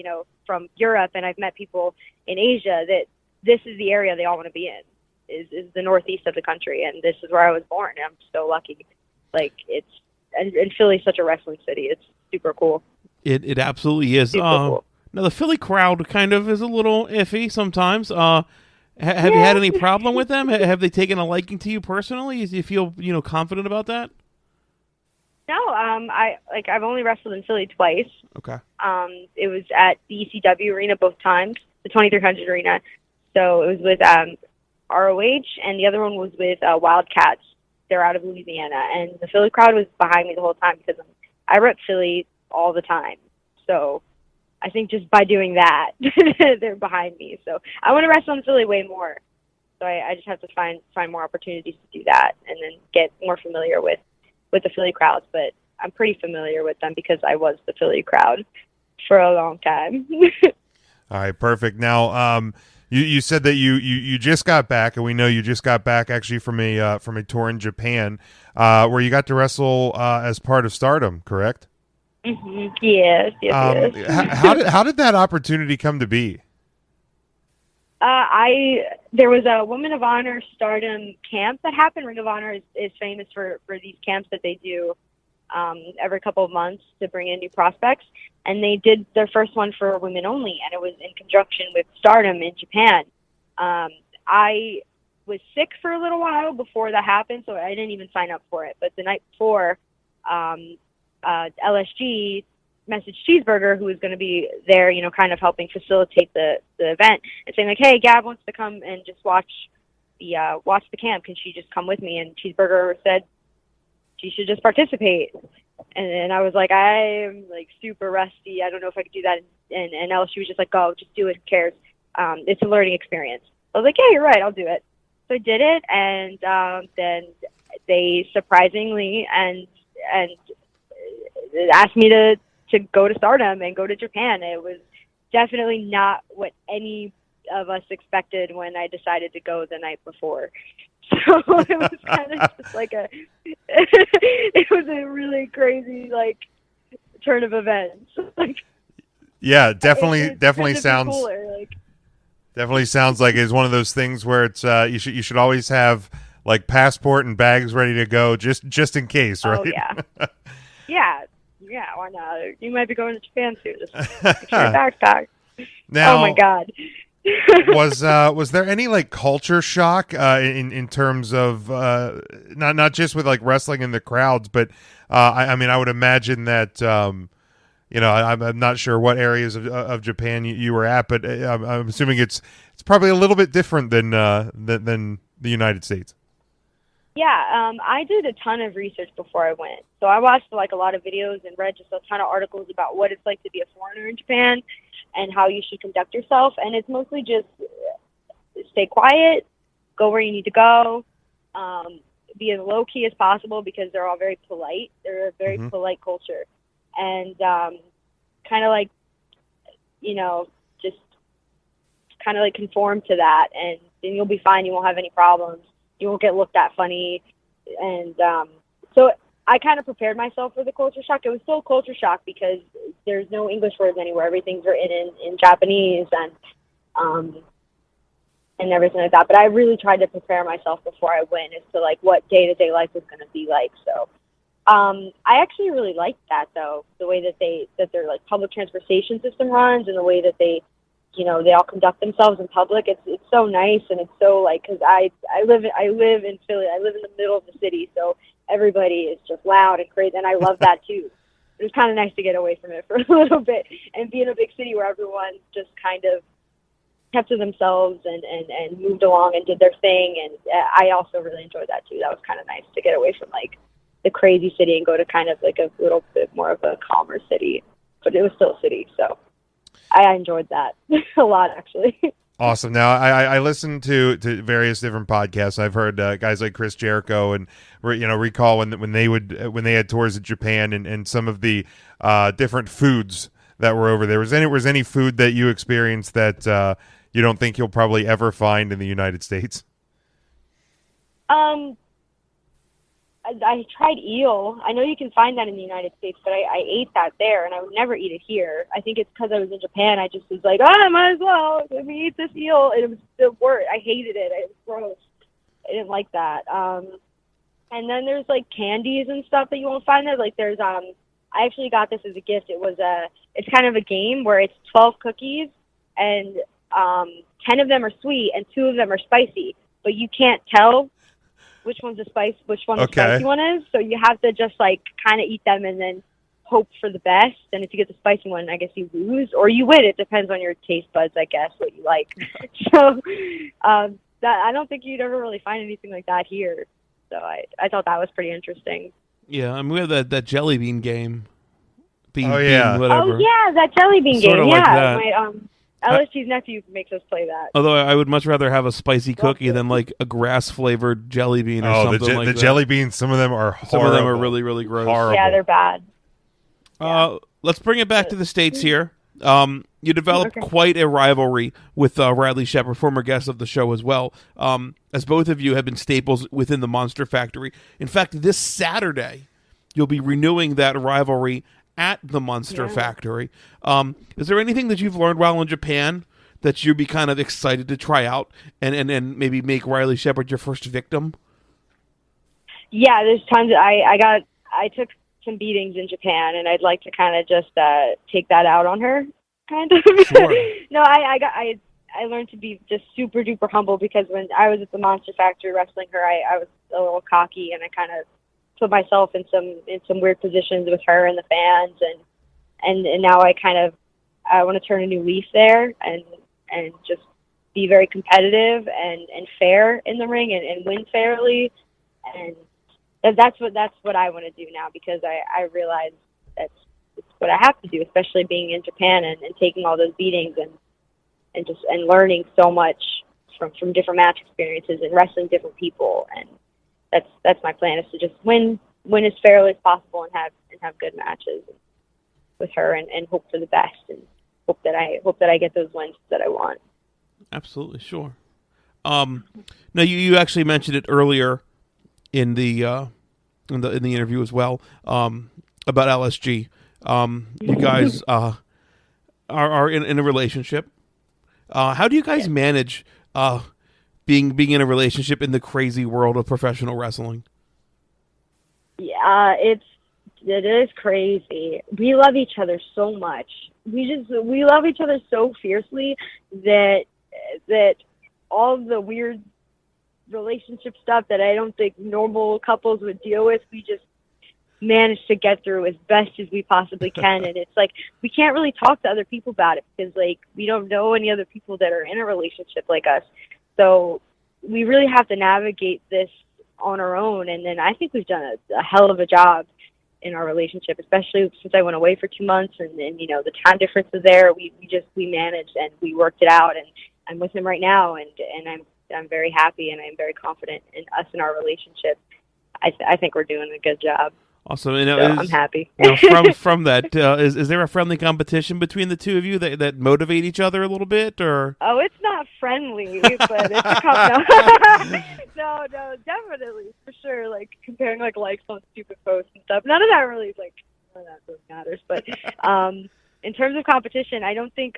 from Europe, and I've met people in Asia, that this is the area they all want to be in, is the northeast of the country. And this is where I was born. And I'm so lucky. Like, and Philly's such a wrestling city. It's super cool. It absolutely is. Super cool. Now, the Philly crowd kind of is a little iffy sometimes. Have you had any problem with them? Have they taken a liking to you personally? Do you feel confident about that? No, I've only wrestled in Philly twice. Okay. It was at the ECW arena both times, the 2300 arena. So it was with ROH, and the other one was with Wildcats. They're out of Louisiana, and the Philly crowd was behind me the whole time because I rep Philly all the time. So I think just by doing that, they're behind me. So I want to wrestle in Philly way more. So I just have to find more opportunities to do that, and then get more familiar with the Philly crowds. But I'm pretty familiar with them because I was the Philly crowd for a long time. All right, perfect. Now, you said that you just got back, and we know you just got back actually from a tour in Japan, where you got to wrestle as part of Stardom, correct? Mm-hmm. Yes. How did that opportunity come to be? There was a Women of Honor Stardom camp that happened. Ring of Honor is famous for these camps that they do every couple of months to bring in new prospects. And they did their first one for women only, and it was in conjunction with Stardom in Japan. I was sick for a little while before that happened, so I didn't even sign up for it. But the night before, LSG messaged Cheeseburger, who was going to be there, kind of helping facilitate the event, and saying like, "Hey, Gab wants to come and just watch the camp. Can she just come with me?" And Cheeseburger said she should just participate. And I was like, I'm like super rusty. I don't know if I could do that. And LSU was just like, "Go, just do it. Who cares? It's a learning experience." I was like, "Yeah, you're right. I'll do it." So I did it, and then they surprisingly and asked me to go to Stardom and go to Japan. It was definitely not what any of us expected when I decided to go the night before. So it was kind of just like it was a really crazy turn of events. Yeah, definitely sounds cooler, definitely sounds like it's one of those things where it's you should always have passport and bags ready to go just in case, right? Oh yeah. Yeah, why not? You might be going to Japan soon. Just get your backpack. Now, oh my God. was there any culture shock in terms of not just with wrestling in the crowds, but I mean I would imagine that I'm not sure what areas of Japan you were at, but I'm assuming it's probably a little bit different than the United States. Yeah, I did a ton of research before I went. So I watched a lot of videos and read just a ton of articles about what it's like to be a foreigner in Japan and how you should conduct yourself. And it's mostly just stay quiet, go where you need to go, be as low key as possible because they're all very polite. They're a very polite culture, and kind of just kind of conform to that, and then you'll be fine. You won't have any problems. You won't get looked at funny. And so I kind of prepared myself for the culture shock. It was still culture shock because there's no English words anywhere. Everything's written in Japanese and everything like that. But I really tried to prepare myself before I went as to what day-to-day life was going to be like. So I actually really liked that, though, the way that their public transportation system runs and the way that they all conduct themselves in public. It's so nice, and it's so because I live in Philly. I live in the middle of the city, so everybody is just loud and crazy, and I love that too. It was kind of nice to get away from it for a little bit and be in a big city where everyone just kind of kept to themselves and moved along and did their thing. And I also really enjoyed that too. That was kind of nice to get away from the crazy city and go to kind of a little bit more of a calmer city, but it was still a city, so I enjoyed that a lot, actually. Awesome. Now, I listened to various different podcasts. I've heard guys like Chris Jericho and recall when they had tours in Japan and some of the different foods that were over there. Was any food that you experienced that you don't think you'll probably ever find in the United States? I tried eel. I know you can find that in the United States, but I ate that there, and I would never eat it here. I think it's because I was in Japan. I just was like, I might as well. Let me eat this eel. And it was the worst. I hated it. It was gross. I didn't like that. And then there's candies and stuff that you won't find there. There's I actually got this as a gift. It's kind of a game where it's 12 cookies, and 10 of them are sweet and 2 of them are spicy, but you can't tell which one's the spicy one is. So you have to just kind of eat them and then hope for the best. And if you get the spicy one, I guess you lose or you win. It depends on your taste buds, I guess, what you like. So that I don't think you'd ever really find anything like that here. So I thought that was pretty interesting. Yeah, I mean, we have that jelly bean game. Bean, yeah. Whatever. Oh yeah, that jelly bean Sort game. of like Yeah, that. LSG's nephew makes us play that. Although I would much rather have a spicy cookie than a grass-flavored jelly bean or something like that. The jelly beans, some of them are horrible. Some of them are really, really gross. Horrible. Yeah, they're bad. Let's bring it back to the States here. you developed quite a rivalry with Riley Shepard, former guest of the show as well, as both of you have been staples within the Monster Factory. In fact, this Saturday, you'll be renewing that rivalry at the Monster Factory. Is there anything that you've learned while in Japan that you'd be kind of excited to try out and maybe make Riley Shepard your first victim? Yeah, there's tons. I took some beatings in Japan, and I'd like to kind of just take that out on her, kind of. Sure. No, I learned to be just super duper humble, because when I was at the Monster Factory wrestling her, I was a little cocky, and I kind of put myself in some weird positions with her and the fans, and now I want to turn a new leaf there and just be very competitive and fair in the ring and win fairly, and that's what I want to do now, because I realize it's what I have to do, especially being in Japan and taking all those beatings and learning so much from different match experiences and wrestling different people, and that's my plan, is to just win as fairly as possible and have good matches with her and hope for the best and hope that I get those wins that I want. Absolutely, sure. Now you actually mentioned it earlier in the interview as well, about LSG. You guys are in a relationship. How do you guys manage being in a relationship in the crazy world of professional wrestling? Yeah, it is crazy. We love each other so much. We love each other so fiercely that all of the weird relationship stuff that I don't think normal couples would deal with, we just manage to get through as best as we possibly can. And it's like, we can't really talk to other people about it, because like, we don't know any other people that are in a relationship like us. So we really have to navigate this on our own. And then I think we've done a hell of a job in our relationship, especially since I went away for 2 months, and the time difference is there. We managed and we worked it out, and I'm with him right now, and I'm very happy, and I'm very confident in us and our relationship. I think we're doing a good job. Awesome. I'm happy. From that, is there a friendly competition between the two of you that motivate each other a little bit, or? Oh, it's not friendly, but it's a no, definitely, for sure. Like comparing likes on stupid posts and stuff. None of that really matters. But in terms of competition, I don't think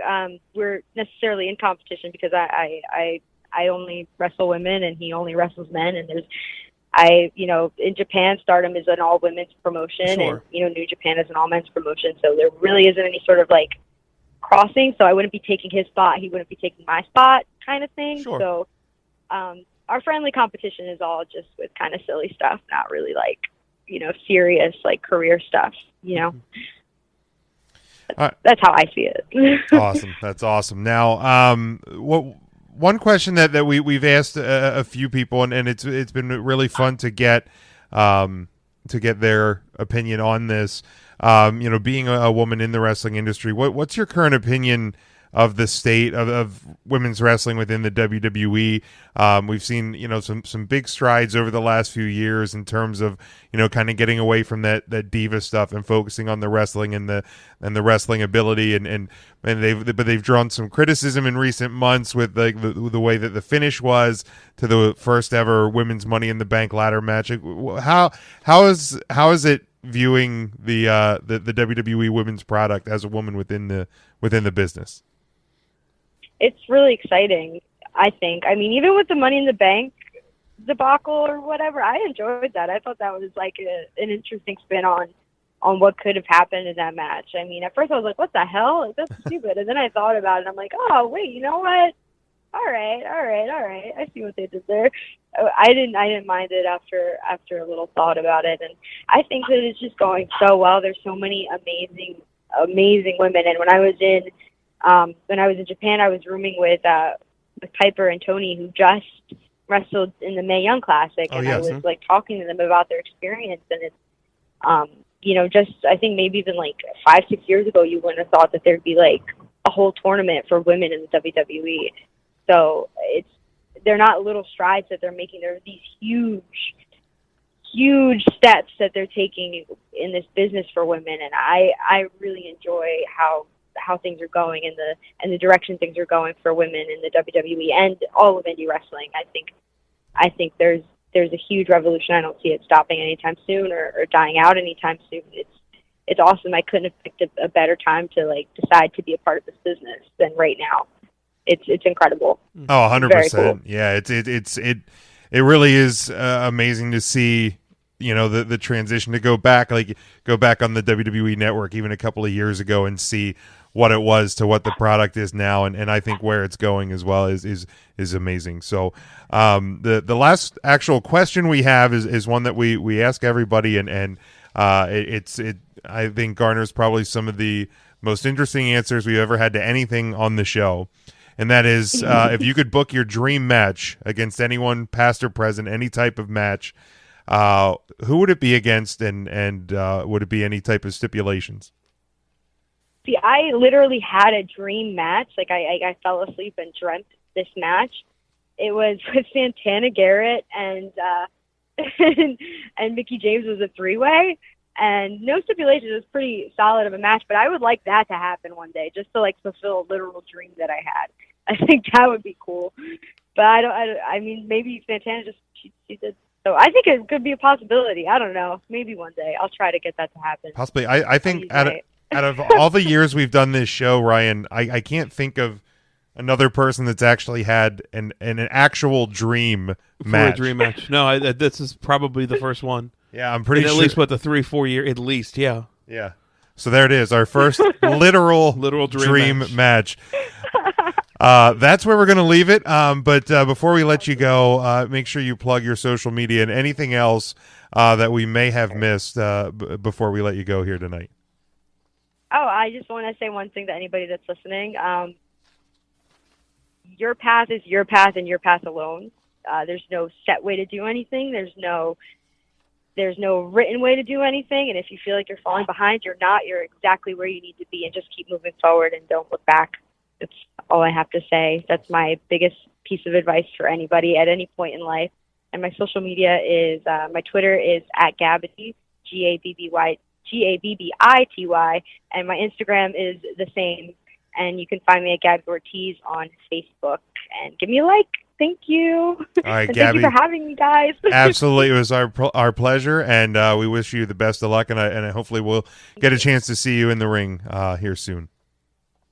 we're necessarily in competition, because I only wrestle women and he only wrestles men, and in Japan, Stardom is an all women's promotion, sure. And New Japan is an all men's promotion, so there really isn't any sort of crossing. So I wouldn't be taking his spot, he wouldn't be taking my spot, kind of thing. Sure. So our friendly competition is all just with kind of silly stuff, not really serious career stuff. That's how I see it. Awesome. That's awesome. Now, one question that we've asked a few people, and it's been really fun to get their opinion on this. Being a woman in the wrestling industry, what's your current opinion of the state of women's wrestling within the WWE? We've seen some big strides over the last few years in terms of kind of getting away from that diva stuff and focusing on the wrestling and the wrestling ability, and they've drawn some criticism in recent months with the way that the finish was to the first ever women's Money in the Bank ladder match. How is it viewing the WWE women's product as a woman within the business? It's really exciting, I think. I mean, even with the Money in the Bank debacle or whatever, I enjoyed that. I thought that was an interesting spin on what could have happened in that match. I mean, at first I was like, what the hell? That's stupid. And then I thought about it, and I'm like, oh, wait, you know what? All right. I see what they did there. I didn't mind it after a little thought about it. And I think that it's just going so well. There's so many amazing women. And when I was in Japan, I was rooming with Piper and Tony, who just wrestled in the Mae Young Classic, and I was talking to them about their experience. And it's just I think maybe even 5-6 years ago, you wouldn't have thought that there'd be a whole tournament for women in the WWE. So they're not little strides that they're making. They're these huge steps that they're taking in this business for women, and I really enjoy how how things are going and the direction things are going for women in the WWE and all of indie wrestling. I think there's a huge revolution. I don't see it stopping anytime soon or dying out anytime soon. It's awesome. I couldn't have picked a better time to like decide to be a part of this business than right now. It's incredible. Oh, 100%. Cool. Yeah, it really is amazing to see, you know, the transition to go back on the WWE network even a couple of years ago and see what it was to what the product is now, and I think where it's going as well is amazing. So the last actual question we have is one that we ask everybody, and it I think garners probably some of the most interesting answers we've ever had to anything on the show. And that is, if you could book your dream match against anyone, past or present, any type of match, who would it be against, and would it be any type of stipulations? See, I literally had a dream match. Like I fell asleep and dreamt this match. It was with Santana Garrett and Mickey James. Was a 3-way. And no stipulations. It was pretty solid of a match, but I would like that to happen one day, just to like fulfill a literal dream that I had. I think that would be cool. But I mean, maybe Santana she did. So I think it could be a possibility. I don't know. Maybe one day I'll try to get that to happen. Possibly. I think out of all the years we've done this show, Ryan, I can't think of another person that's actually had an actual dream match. For a dream match. No, this is probably the first one. Yeah, I'm pretty sure. At least, what, the 3-4 year, at least, yeah. Yeah. So there it is, our first literal dream match. That's where we're going to leave it. But before we let you go, make sure you plug your social media and anything else that we may have missed before we let you go here tonight. Oh, I just want to say one thing to anybody that's listening. Your path is your path and your path alone. There's no set way to do anything. There's no written way to do anything, and if you feel like you're falling behind, you're not. You're exactly where you need to be, and just keep moving forward and don't look back. That's all I have to say. That's my biggest piece of advice for anybody at any point in life. And my social media is, my Twitter is @Gabby, GABBITY, and my Instagram is the same, and you can find me at Gabby Ortiz on Facebook, and give me a like. Thank you. All right, and Gabby. Thank you for having me, guys. Absolutely. It was our pleasure, and we wish you the best of luck, and hopefully we'll get a chance to see you in the ring here soon.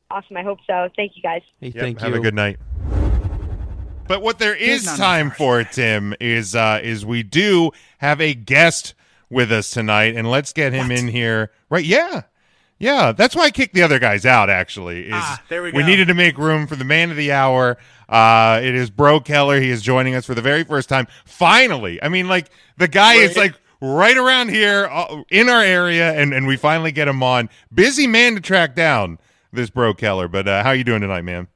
Awesome. I hope so. Thank you, guys. Hey, thank you. Have a good night. But what there is time for, Tim, is we do have a guest with us tonight, and let's get him in here. Right? Yeah. Yeah, that's why I kicked the other guys out, actually. There we go. We needed to make room for the man of the hour. It is Breaux Keller. He is joining us for the very first time. Finally. I mean, like, the guy is, like, right around here in our area, and we finally get him on. Busy man to track down, this Breaux Keller. But how you doing tonight, man?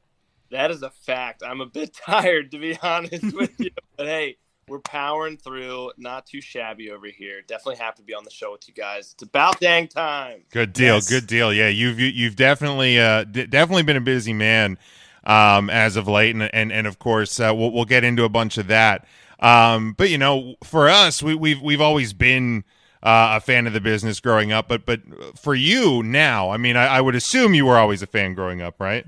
That is a fact. I'm a bit tired, to be honest with you. But, hey, we're powering through. Not too shabby over here. Definitely have to be on the show with you guys. It's about dang time. Good deal. Yes. Good deal. Yeah, you've definitely definitely been a busy man as of late, and of course we'll get into a bunch of that. But you know, for us, we've always been a fan of the business growing up. But for you now, I mean, I would assume you were always a fan growing up, right?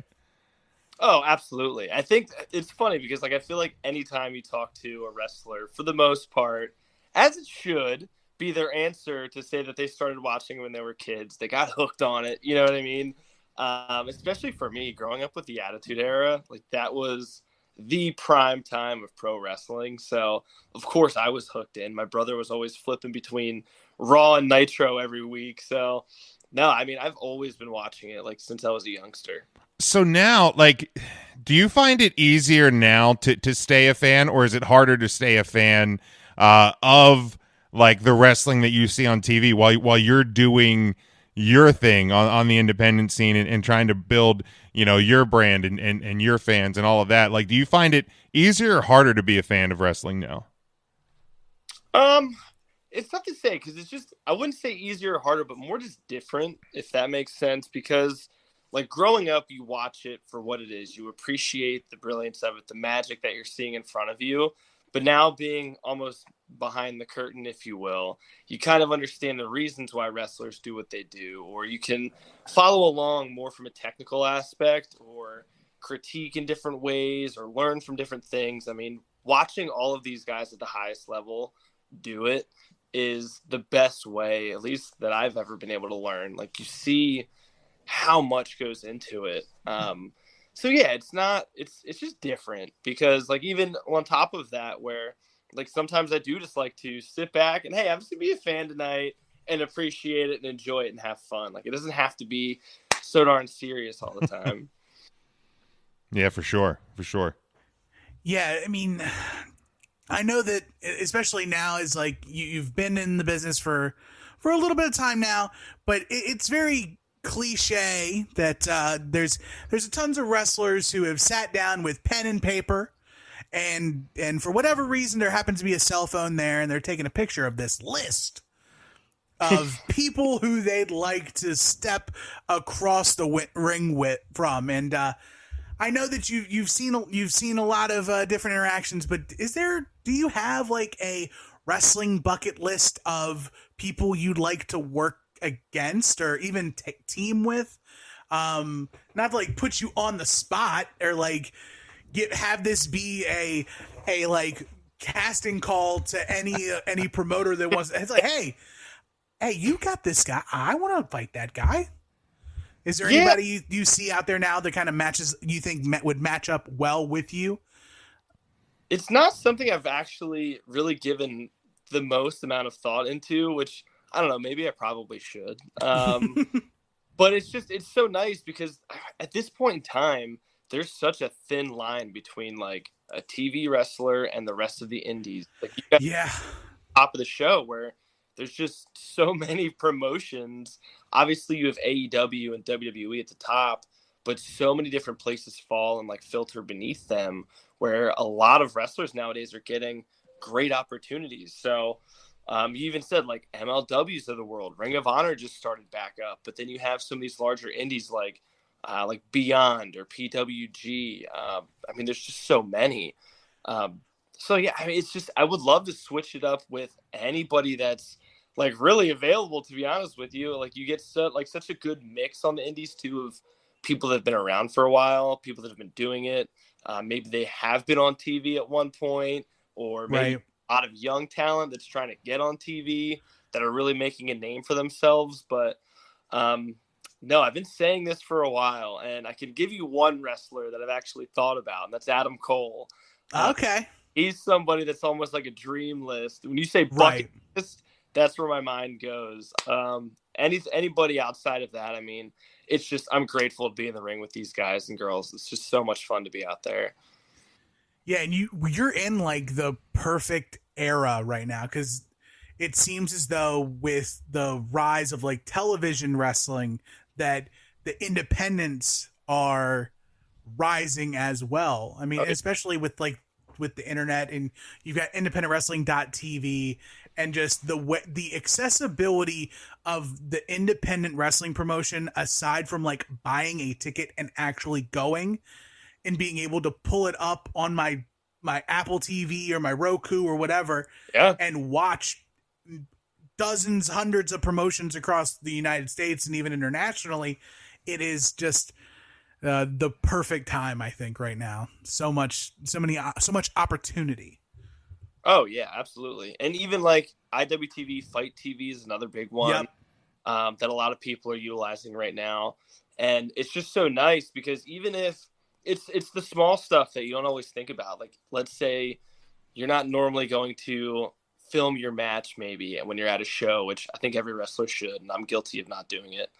Oh, absolutely. I think it's funny because, like, I feel like anytime you talk to a wrestler, for the most part, as it should be their answer to say that they started watching when they were kids. They got hooked on it. You know what I mean? Especially for me, growing up with the Attitude Era, like, that was the prime time of pro wrestling. So, of course, I was hooked in. My brother was always flipping between Raw and Nitro every week. So, no, I mean, I've always been watching it, like, since I was a youngster. So now, like, do you find it easier now to stay a fan, or is it harder to stay a fan of, like, the wrestling that you see on TV while you're doing your thing on the independent scene and trying to build, you know, your brand and your fans and all of that? Like, do you find it easier or harder to be a fan of wrestling now? It's tough to say because it's just, I wouldn't say easier or harder, but more just different, if that makes sense, because, like, growing up, you watch it for what it is. You appreciate the brilliance of it, the magic that you're seeing in front of you. But now being almost behind the curtain, if you will, you kind of understand the reasons why wrestlers do what they do, or you can follow along more from a technical aspect or critique in different ways or learn from different things. I mean, watching all of these guys at the highest level do it is the best way, at least that I've ever been able to learn. Like, you see how much goes into it. So yeah, it's just different because, like, even on top of that, where like sometimes I do just like to sit back and, hey, I'm just gonna be a fan tonight and appreciate it and enjoy it and have fun. Like, it doesn't have to be so darn serious all the time. Yeah, for sure. For sure. Yeah. I mean, I know that especially now is like you've been in the business for a little bit of time now, but it's very cliche that there's tons of wrestlers who have sat down with pen and paper and for whatever reason there happens to be a cell phone there and they're taking a picture of this list of people who they'd like to step across the ring from. And I know that you've seen a lot of different interactions, but do you have like a wrestling bucket list of people you'd like to work against or even team with? Not to like put you on the spot or like have this be a like casting call to any promoter that wants. It's like, hey, you got this guy. I want to fight that guy. Is there anybody you see out there now that kind of you think would match up well with you? It's not something I've actually really given the most amount of thought into, which I don't know, maybe I probably should. But it's so nice because at this point in time, there's such a thin line between like a TV wrestler and the rest of the indies. Like, you got top of the show where there's just so many promotions. Obviously you have AEW and WWE at the top, but so many different places fall and like filter beneath them where a lot of wrestlers nowadays are getting great opportunities. So you even said like MLWs of the world, Ring of Honor just started back up, but then you have some of these larger indies like Beyond or PWG. I mean, there's just so many. So yeah, I mean, it's just, I would love to switch it up with anybody that's like really available, to be honest with you. Like, you get such a good mix on the indies too of people that have been around for a while, people that have been doing it. Maybe they have been on TV at one point, or maybe a lot of young talent that's trying to get on TV that are really making a name for themselves. But no, I've been saying this for a while, and I can give you one wrestler that I've actually thought about, and that's Adam Cole. Okay. He's somebody that's almost like a dream list. When you say bucket list, that's where my mind goes. Anybody outside of that, I mean, it's just, I'm grateful to be in the ring with these guys and girls. It's just so much fun to be out there. Yeah, and you're in like the perfect era right now, because it seems as though with the rise of like television wrestling that the independents are rising as well. I mean, especially with the internet, and you've got independentwrestling.tv and just the accessibility of the independent wrestling promotion, aside from like buying a ticket and actually going and being able to pull it up on my Apple TV or my Roku or whatever, and watch dozens, hundreds of promotions across the United States and even internationally. It is just the perfect time, I think, right now. So much opportunity. Oh yeah, absolutely. And even like IWTV Fight TV is another big one that a lot of people are utilizing right now. And it's just so nice because even if it's the small stuff that you don't always think about, like let's say you're not normally going to film your match maybe when you're at a show, which I think every wrestler should, and I'm guilty of not doing it.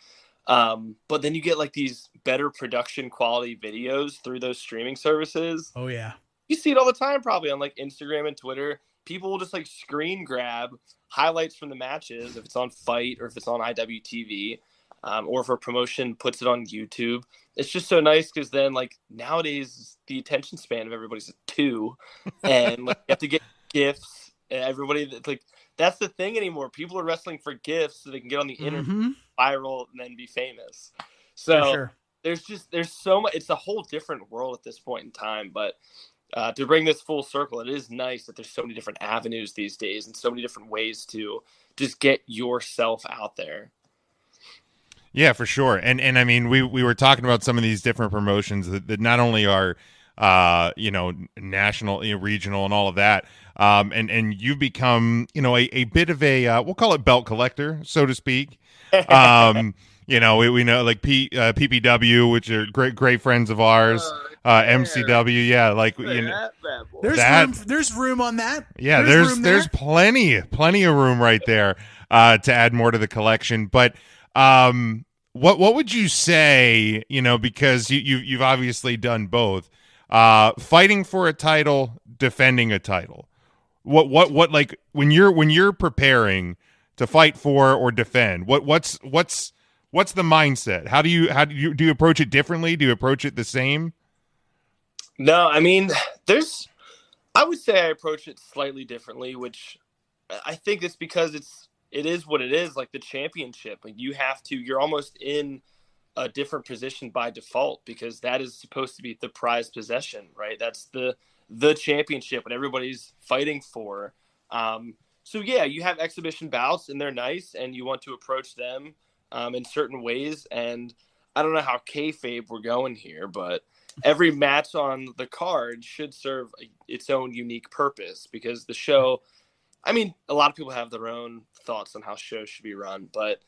But then you get like these better production quality videos through those streaming services. Oh yeah. You see it all the time, probably on like Instagram and Twitter. People will just like screen grab highlights from the matches if it's on Fight or if it's on IWTV, or if a promotion puts it on YouTube. It's just so nice because then like nowadays the attention span of everybody's at 2, and like, you have to get GIFs. And everybody, like, that's the thing anymore. People are wrestling for GIFs so they can get on the internet, viral, and then be famous. So there's so much. It's a whole different world at this point in time. But to bring this full circle, it is nice that there's so many different avenues these days and so many different ways to just get yourself out there. Yeah, for sure. And I mean, we were talking about some of these different promotions that not only are, national, regional and all of that. And you've become, a bit of a, we'll call it belt collector, so to speak. We know like PPW, which are great friends of ours. MCW, yeah, like there's room on that. Yeah, there's plenty of room right there to add more to the collection. But what would you say? Because you've obviously done both, fighting for a title, defending a title. What like when you're preparing to fight for or defend? What's the mindset? How do you approach it differently? Do you approach it the same? No, I mean, I would say I approach it slightly differently, which I think it's because it is what it is, like the championship. Like you're almost in a different position by default because that is supposed to be the prized possession, right? That's the championship what everybody's fighting for. So yeah, you have exhibition bouts and they're nice and you want to approach them in certain ways. And I don't know how kayfabe we're going here, but every match on the card should serve its own unique purpose because the show, I mean, a lot of people have their own thoughts on how shows should be run, but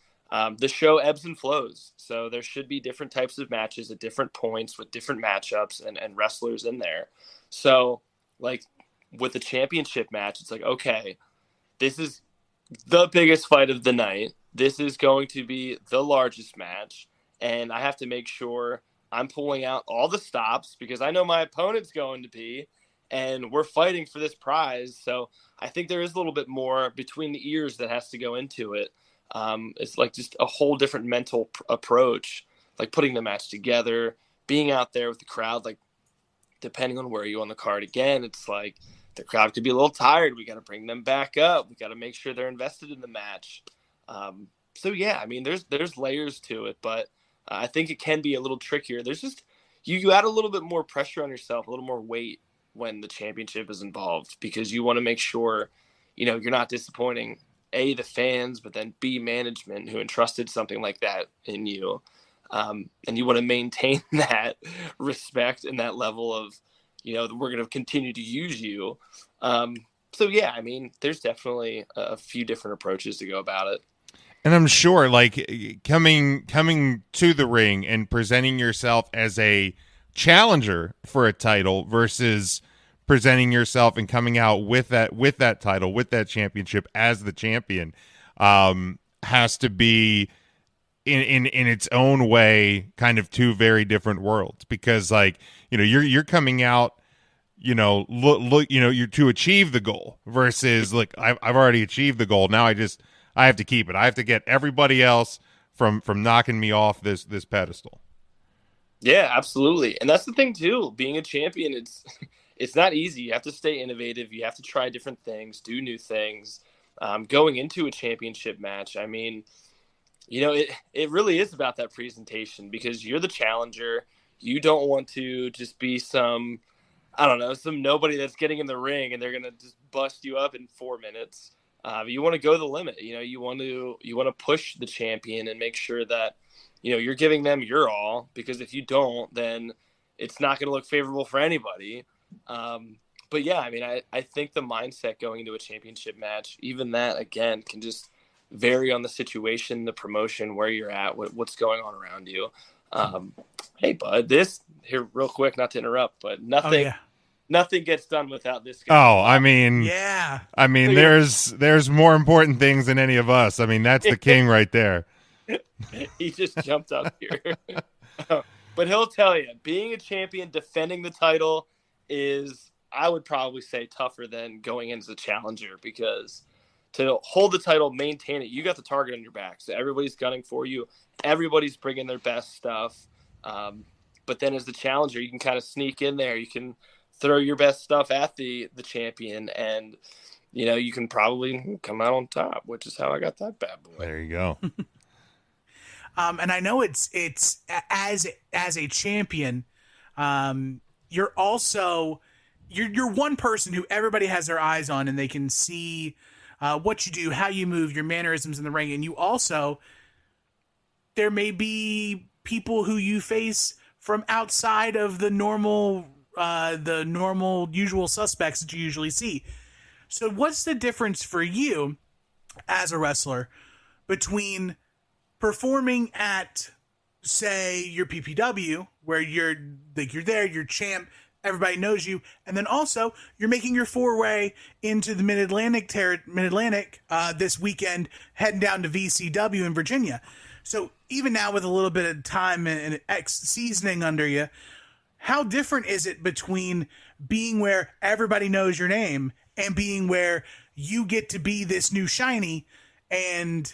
the show ebbs and flows. So there should be different types of matches at different points with different matchups and wrestlers in there. So like with the championship match, it's like, okay, this is the biggest fight of the night. This is going to be the largest match. And I have to make sure I'm pulling out all the stops because I know my opponent's going to be, and we're fighting for this prize. So I think there is a little bit more between the ears that has to go into it. It's like just a whole different mental approach, like putting the match together, being out there with the crowd, like depending on where you on the card. Again, it's like the crowd could be a little tired. We got to bring them back up. We got to make sure they're invested in the match. So yeah, I mean, there's layers to it, but I think it can be a little trickier. There's just you add a little bit more pressure on yourself, a little more weight when the championship is involved because you want to make sure, you're not disappointing A, the fans, but then B, management who entrusted something like that in you. And you want to maintain that respect and that level of, we're going to continue to use you. So yeah, I mean, there's definitely a few different approaches to go about it. And I'm sure, like coming to the ring and presenting yourself as a challenger for a title versus presenting yourself and coming out with that title, with that championship as the champion, has to be in its own way kind of two very different worlds. Because like you're coming out, you're to achieve the goal versus like I've already achieved the goal. Now I have to keep it. I have to get everybody else from knocking me off this pedestal. Yeah, absolutely. And that's the thing too. Being a champion, it's not easy. You have to stay innovative. You have to try different things, do new things. Going into a championship match, I mean, it really is about that presentation because you're the challenger. You don't want to just be some nobody that's getting in the ring and they're going to just bust you up in 4 minutes. You want to go the limit. You want to push the champion and make sure that, you're giving them your all, because if you don't, then it's not going to look favorable for anybody. But yeah, I mean, I think the mindset going into a championship match, even that again, can just vary on the situation, the promotion, where you're at, what's going on around you. Hey bud, this here real quick, not to interrupt, but nothing gets done without this guy. Oh, I mean, yeah. I mean, there's more important things than any of us. I mean, that's the king right there. He just jumped up here. But he'll tell you, being a champion, defending the title is, I would probably say, tougher than going in as a challenger, because to hold the title, maintain it, you got the target on your back. So everybody's gunning for you. Everybody's bringing their best stuff. But then as the challenger, you can kind of sneak in there. You can throw your best stuff at the champion, and you can probably come out on top, which is how I got that bad boy. There you go. And I know it's as a champion, you're also you're one person who everybody has their eyes on, and they can see what you do, how you move, your mannerisms in the ring, and you also, there may be people who you face from outside of the normal usual suspects that you usually see. So what's the difference for you as a wrestler between performing at, say, your PPW, where you're there, you're champ, everybody knows you, and then also you're making your foray into the Mid-Atlantic this weekend, heading down to VCW in Virginia. So even now, with a little bit of time and seasoning under you, how different is it between being where everybody knows your name and being where you get to be this new shiny? And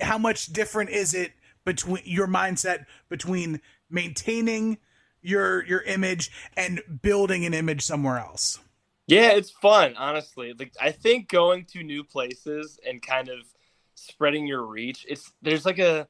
how much different is it between your mindset between maintaining your image and building an image somewhere else? Yeah, it's fun, honestly. Like, I think going to new places and kind of spreading your reach, there's like a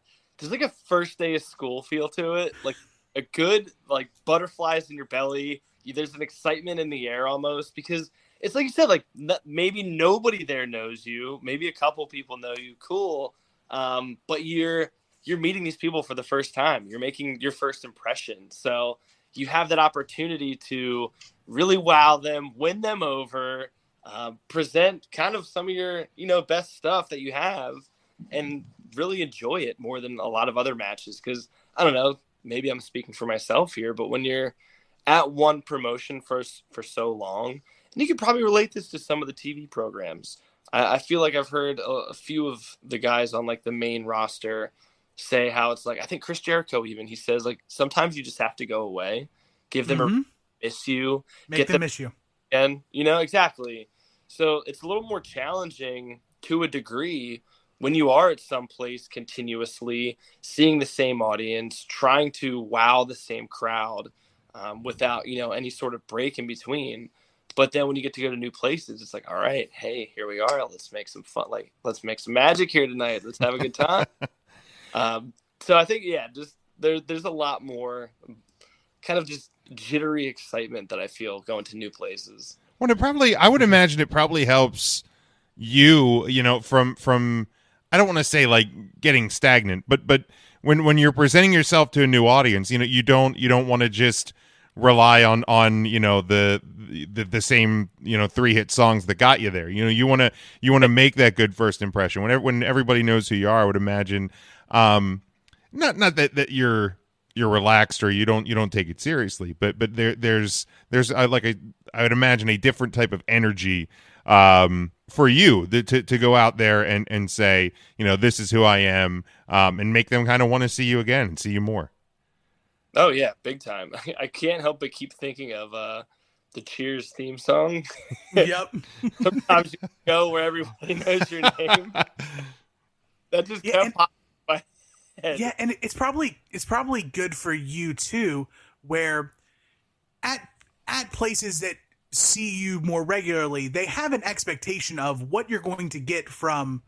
first day of school feel to it. Like a good, like, butterflies in your belly. There's an excitement in the air almost, because it's like you said, like, maybe nobody there knows you. Maybe a couple people know you. Cool. But you're meeting these people for the first time. You're making your first impression. So you have that opportunity to really wow them, win them over, present kind of some of your, best stuff that you have, and really enjoy it more than a lot of other matches. Because, I don't know, maybe I'm speaking for myself here, but when you're at one promotion for so long, and you could probably relate this to some of the TV programs. I feel like I've heard a few of the guys on, like, the main roster say how it's like, I think Chris Jericho even, he says, like, sometimes you just have to go away, give them a miss you, make them miss you. And, exactly. So it's a little more challenging to a degree when you are at some place continuously, seeing the same audience, trying to wow the same crowd without, any sort of break in between. But then when you get to go to new places, it's like, all right, hey, here we are. Let's make some fun. Like, let's make some magic here tonight. Let's have a good time. So I think, just there's a lot more kind of just jittery excitement that I feel going to new places. Well, I would imagine it probably helps you, from I don't want to say like getting stagnant, but when you're presenting yourself to a new audience, you don't want to just rely on the same 3-hit songs that got you there. You want to make that good first impression. When everybody knows who you are, I would imagine not that you're relaxed or you don't take it seriously, but there's I would imagine a different type of energy for you to go out there and say, this is who I am, and make them kind of want to see you again and see you more. Oh yeah, big time. I can't help but keep thinking of the Cheers theme song. Yep. Sometimes you go where everybody knows your name. That just kept popping in my head. Yeah, and it's probably good for you too, where at places that see you more regularly, they have an expectation of what you're going to get from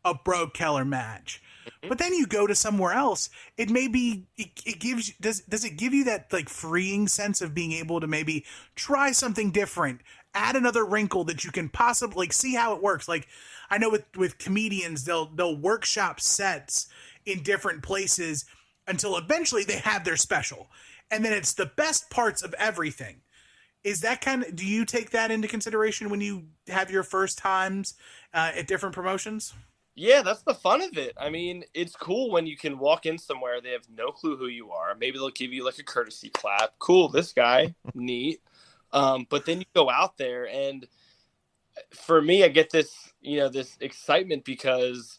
a Breaux Keller match. But then you go to somewhere else, it may be, it gives, does it give you that like freeing sense of being able to maybe try something different, add another wrinkle that you can possibly see how it works? Like, I know with comedians, they'll workshop sets in different places until eventually they have their special. And then it's the best parts of everything. Is that do you take that into consideration when you have your first times at different promotions? Yeah, that's the fun of it. I mean, it's cool when you can walk in somewhere, they have no clue who you are. Maybe they'll give you like a courtesy clap. Cool, this guy, neat. But then you go out there, and for me, I get this, this excitement because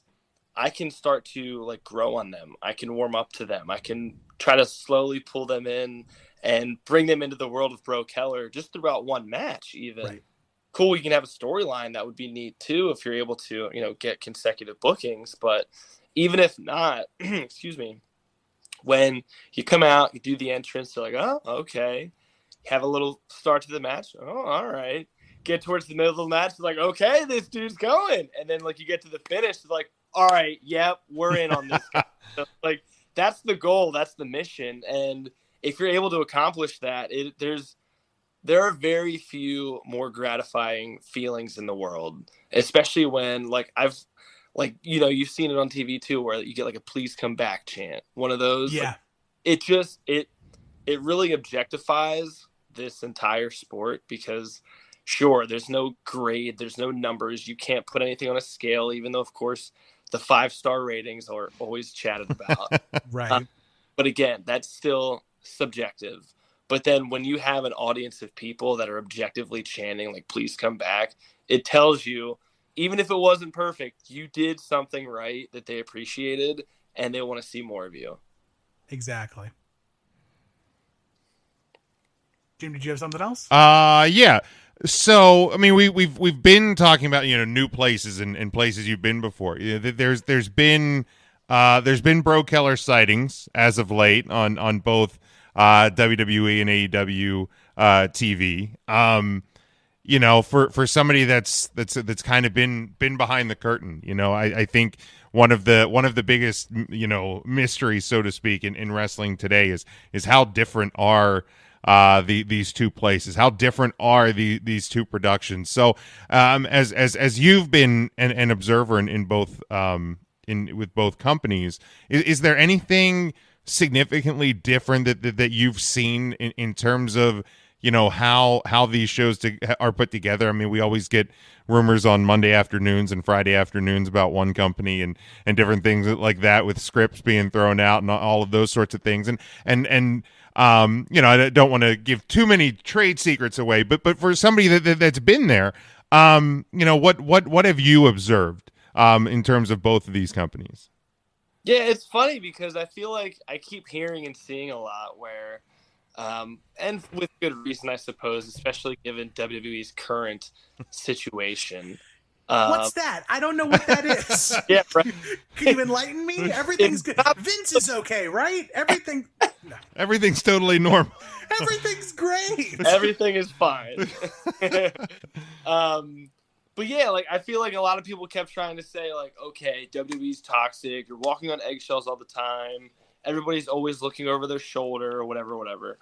I can start to like grow on them. I can warm up to them. I can try to slowly pull them in and bring them into the world of Breaux Keller just throughout one match even. Right. Cool, you can have a storyline. That would be neat too if you're able to, get consecutive bookings. But even if not, excuse me, when you come out, you do the entrance, they're like, oh, okay. Have a little start to the match. Oh, all right. Get towards the middle of the match, it's like, okay, this dude's going. And then like you get to the finish, it's like, all right, yep, we're in on this guy. So, like, that's the goal, that's the mission. And if you're able to accomplish that, there's there are very few more gratifying feelings in the world, especially when you've seen it on TV too, where you get like a "please come back" chant, one of those. Yeah. It really objectifies this entire sport, because sure, there's no grade, there's no numbers, you can't put anything on a scale, even though of course the 5-star ratings are always chatted about. Right. But again, that's still subjective. But then when you have an audience of people that are objectively chanting like "please come back," it tells you, even if it wasn't perfect, you did something right that they appreciated and they want to see more of you. Exactly. Jim, did you have something else? Yeah. So, I mean, we've been talking about, new places and places you've been before. There's been Breaux Keller sightings as of late on both WWE and AEW TV. For somebody that's kind of been behind the curtain, I think one of the biggest mysteries, so to speak, in wrestling today is how different are these two places, how different are these two productions. So as you've been an observer in both with both companies, is there anything significantly different that you've seen in terms of how these shows are put together? I mean, we always get rumors on Monday afternoons and Friday afternoons about one company and different things like that, with scripts being thrown out and all of those sorts of things. And I don't want to give too many trade secrets away, but for somebody that's been there, what have you observed in terms of both of these companies? Yeah, it's funny because I feel like I keep hearing and seeing a lot where, and with good reason, I suppose, especially given WWE's current situation. What's that? I don't know what that is. Yeah, right. Can you enlighten me? Everything's good. Vince is okay, right? Everything's totally normal. Everything's great. Everything is fine. But yeah, like I feel like a lot of people kept trying to say like, okay, WWE's toxic. You're walking on eggshells all the time. Everybody's always looking over their shoulder or whatever.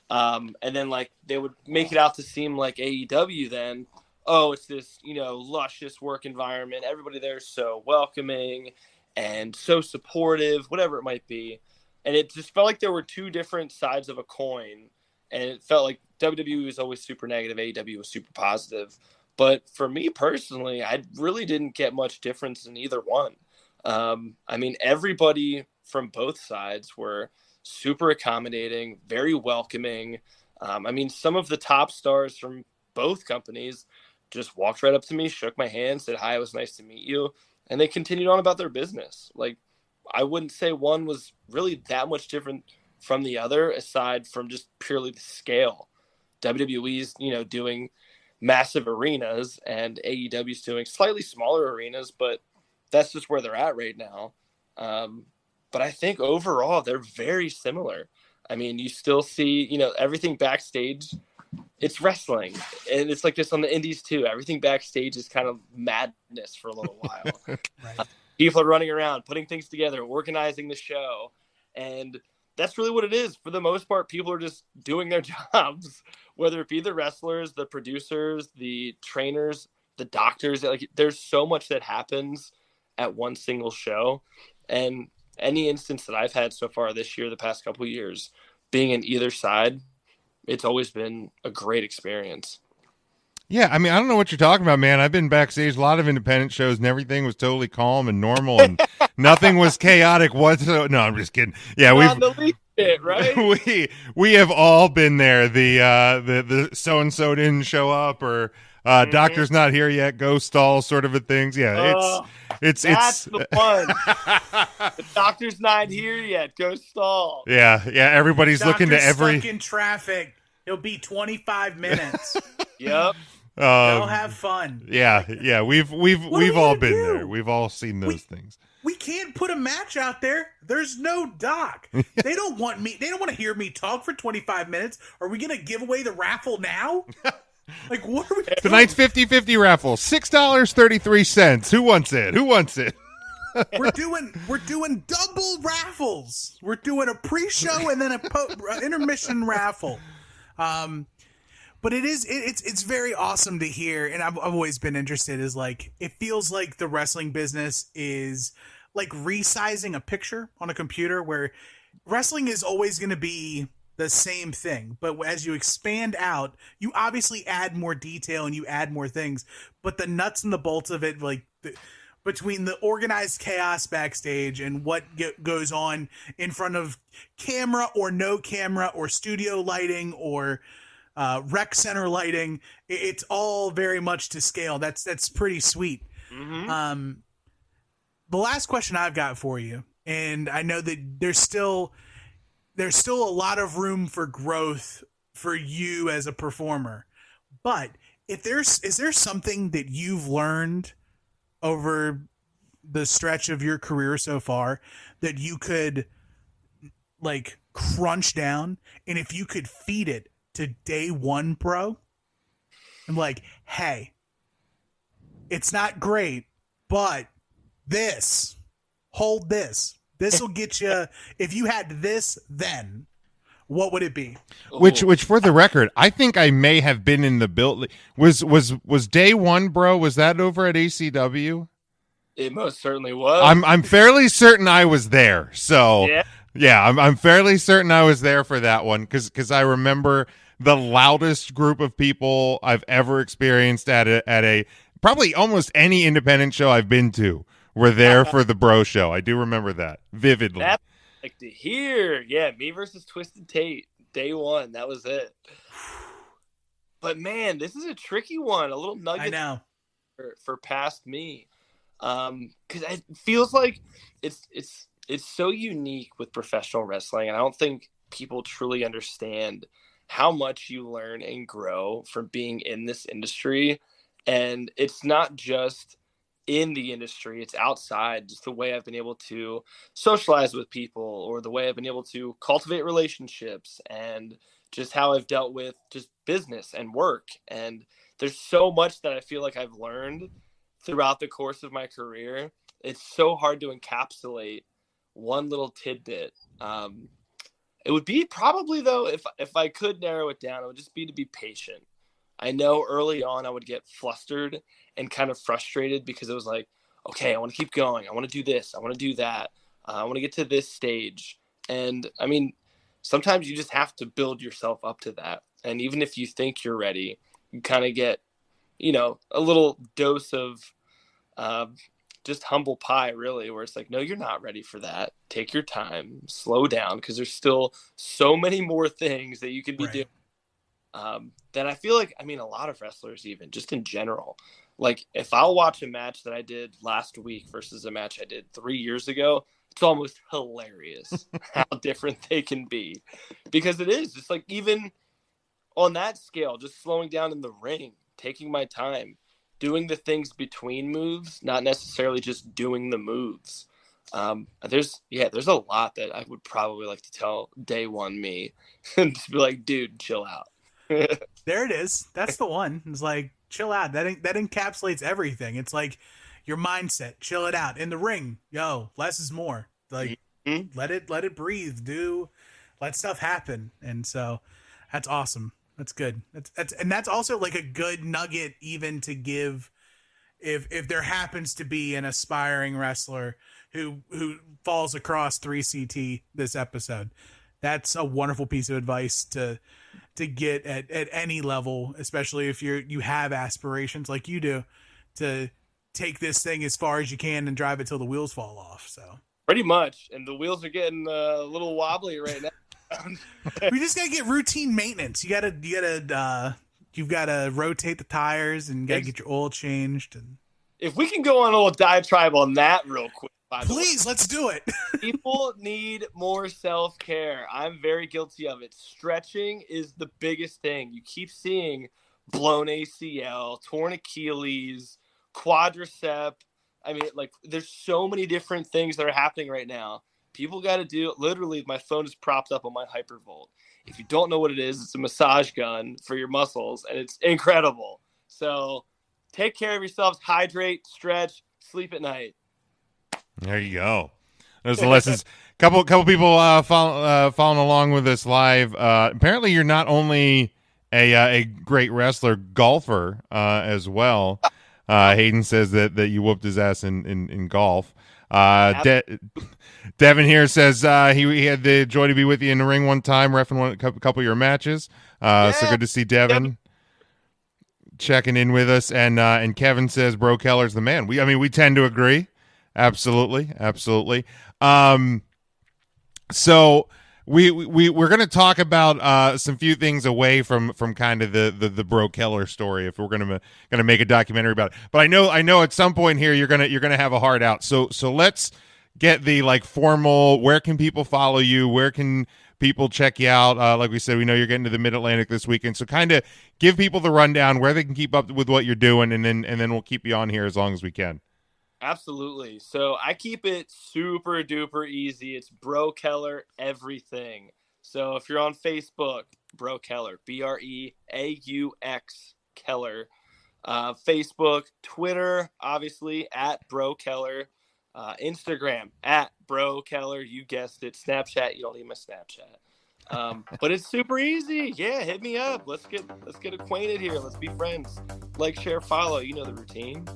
And then like they would make it out to seem like AEW then, oh, it's this, luscious work environment. Everybody there is so welcoming and so supportive, whatever it might be. And it just felt like there were two different sides of a coin. And it felt like WWE was always super negative. AEW was super positive. But for me personally, I really didn't get much difference in either one. I mean, everybody from both sides were super accommodating, very welcoming. I mean, some of the top stars from both companies just walked right up to me, shook my hand, said, "Hi, it was nice to meet you." And they continued on about their business. Like, I wouldn't say one was really that much different from the other, aside from just purely the scale. WWE's, doing massive arenas, and AEW's doing slightly smaller arenas, but that's just where they're at right now. But I think overall they're very similar. I mean, you still see, everything backstage. It's wrestling, and it's like this on the indies too. Everything backstage is kind of madness for a little while. Right. People are running around, putting things together, organizing the show, and that's really what it is. For the most part, people are just doing their jobs, whether it be the wrestlers, the producers, the trainers, the doctors. Like, there's so much that happens at one single show. And any instance that I've had so far this year, the past couple of years, being in either side, it's always been a great experience. Yeah, I mean, I don't know what you're talking about, man. I've been backstage a lot of independent shows, and everything was totally calm and normal, and nothing was chaotic whatsoever. No, I'm just kidding. Yeah, right? we have all been there. The so and so didn't show up, or doctor's not here yet, go stall, sort of a things. Yeah, it's that's the one. The doctor's not here yet, go stall. Yeah. Everybody's Doctor's looking to every stuck in traffic. It'll be 25 minutes. Yep. They'll have fun. Yeah. We've all been there. We've all seen those things. We can't put a match out there. There's no doc. They don't want me. They don't want to hear me talk for 25 minutes. Are we going to give away the raffle now? Like, what are we doing? Tonight's 50-50 raffle, $6.33. Who wants it? We're doing double raffles. We're doing a pre-show and then a intermission raffle. But it's very awesome to hear, and I've always been interested. Is like it feels like the wrestling business is like resizing a picture on a computer, where wrestling is always going to be the same thing, but as you expand out, you obviously add more detail and you add more things. But the nuts and the bolts of it, like between the organized chaos backstage and what goes on in front of camera or no camera or studio lighting or rec center lighting, it's all very much to scale. That's pretty sweet. The last question I've got for you, and I know that there's still a lot of room for growth for you as a performer, but is there something that you've learned over the stretch of your career so far that you could like crunch down, and if you could feed it to day one, bro, I'm like, hey, it's not great, but hold this will get you. If you had this, then what would it be? Which for the record, I think I may have been in the building. Was day one, bro? Was that over at ACW? It most certainly was. I'm fairly certain I was there. So yeah, I'm fairly certain I was there for that one because I remember the loudest group of people I've ever experienced at a probably almost any independent show I've been to were there for the Bro Show. I do remember that vividly. That's like to hear. Yeah, me versus Twisted Tate, day one. That was it. But man, this is a tricky one. A little nugget. I know. For past me, because it feels like it's so unique with professional wrestling, and I don't think people truly understand how much you learn and grow from being in this industry. And it's not just in the industry, it's outside. Just the way I've been able to socialize with people, or the way I've been able to cultivate relationships, and just how I've dealt with just business and work. And there's so much that I feel like I've learned throughout the course of my career. It's so hard to encapsulate one little tidbit. It would be probably, though, if I could narrow it down, it would just be to be patient. I know early on I would get flustered and kind of frustrated because it was like, okay, I want to keep going. I want to do this. I want to do that. I want to get to this stage. And I mean, sometimes you just have to build yourself up to that. And even if you think you're ready, you kind of get, a little dose of just humble pie, really, where it's like, no, you're not ready for that. Take your time, slow down, because there's still so many more things that you could be doing. That I feel like, a lot of wrestlers, even just in general, like if I'll watch a match that I did last week versus a match I did 3 years ago, it's almost hilarious how different they can be, because it is just like, even on that scale, just slowing down in the ring, taking my time, doing the things between moves, not necessarily just doing the moves. There's a lot that I would probably like to tell day one me and just be like, dude, chill out. There it is. That's the one. It's like, chill out. That encapsulates everything. It's like your mindset. Chill it out. In the ring, less is more. Like, let it breathe. Let stuff happen. And so that's awesome. That's good. That's also like a good nugget even to give if there happens to be an aspiring wrestler who falls across 3CT this episode. That's a wonderful piece of advice to get at any level, especially if you have aspirations like you do, to take this thing as far as you can and drive it till the wheels fall off. So pretty much, and the wheels are getting a little wobbly right now. We just gotta get routine maintenance. You've gotta rotate the tires and gotta get your oil changed. And if we can go on a little diatribe on that real quick. Please, let's do it. People need more self-care. I'm very guilty of it. Stretching is the biggest thing. You keep seeing blown ACL, torn Achilles, quadricep. There's so many different things that are happening right now. People got to do, literally, my phone is propped up on my Hypervolt. If you don't know what it is, it's a massage gun for your muscles, and it's incredible. So take care of yourselves, hydrate, stretch, sleep at night. There you go. Those are the lessons. Couple people following along with us live. Apparently, you're not only a great wrestler, golfer as well. Hayden says that you whooped his ass in golf. Devin here says he had the joy to be with you in the ring one time, reffing a couple of your matches. So good to see Devin checking in with us. And Kevin says Breaux Keller's the man. We tend to agree. Absolutely. So we're going to talk about some few things away from kind of the Breaux Keller story if we're going to make a documentary about it. But I know at some point here you're going to have a hard out. So let's get the formal. Where can people follow you? Where can people check you out? Like we said, we know you're getting to the Mid-Atlantic this weekend. So kind of give people the rundown where they can keep up with what you're doing, and then we'll keep you on here as long as we can. Absolutely. So I keep it super duper easy. It's Breaux Keller everything. So if you're on Facebook, Breaux Keller, BREAUX Keller. Facebook, Twitter, obviously at Breaux Keller. Instagram at Breaux Keller. You guessed it. Snapchat. You don't need my Snapchat. But it's super easy. Yeah, hit me up. Let's get acquainted here. Let's be friends. Like, share, follow. You know the routine.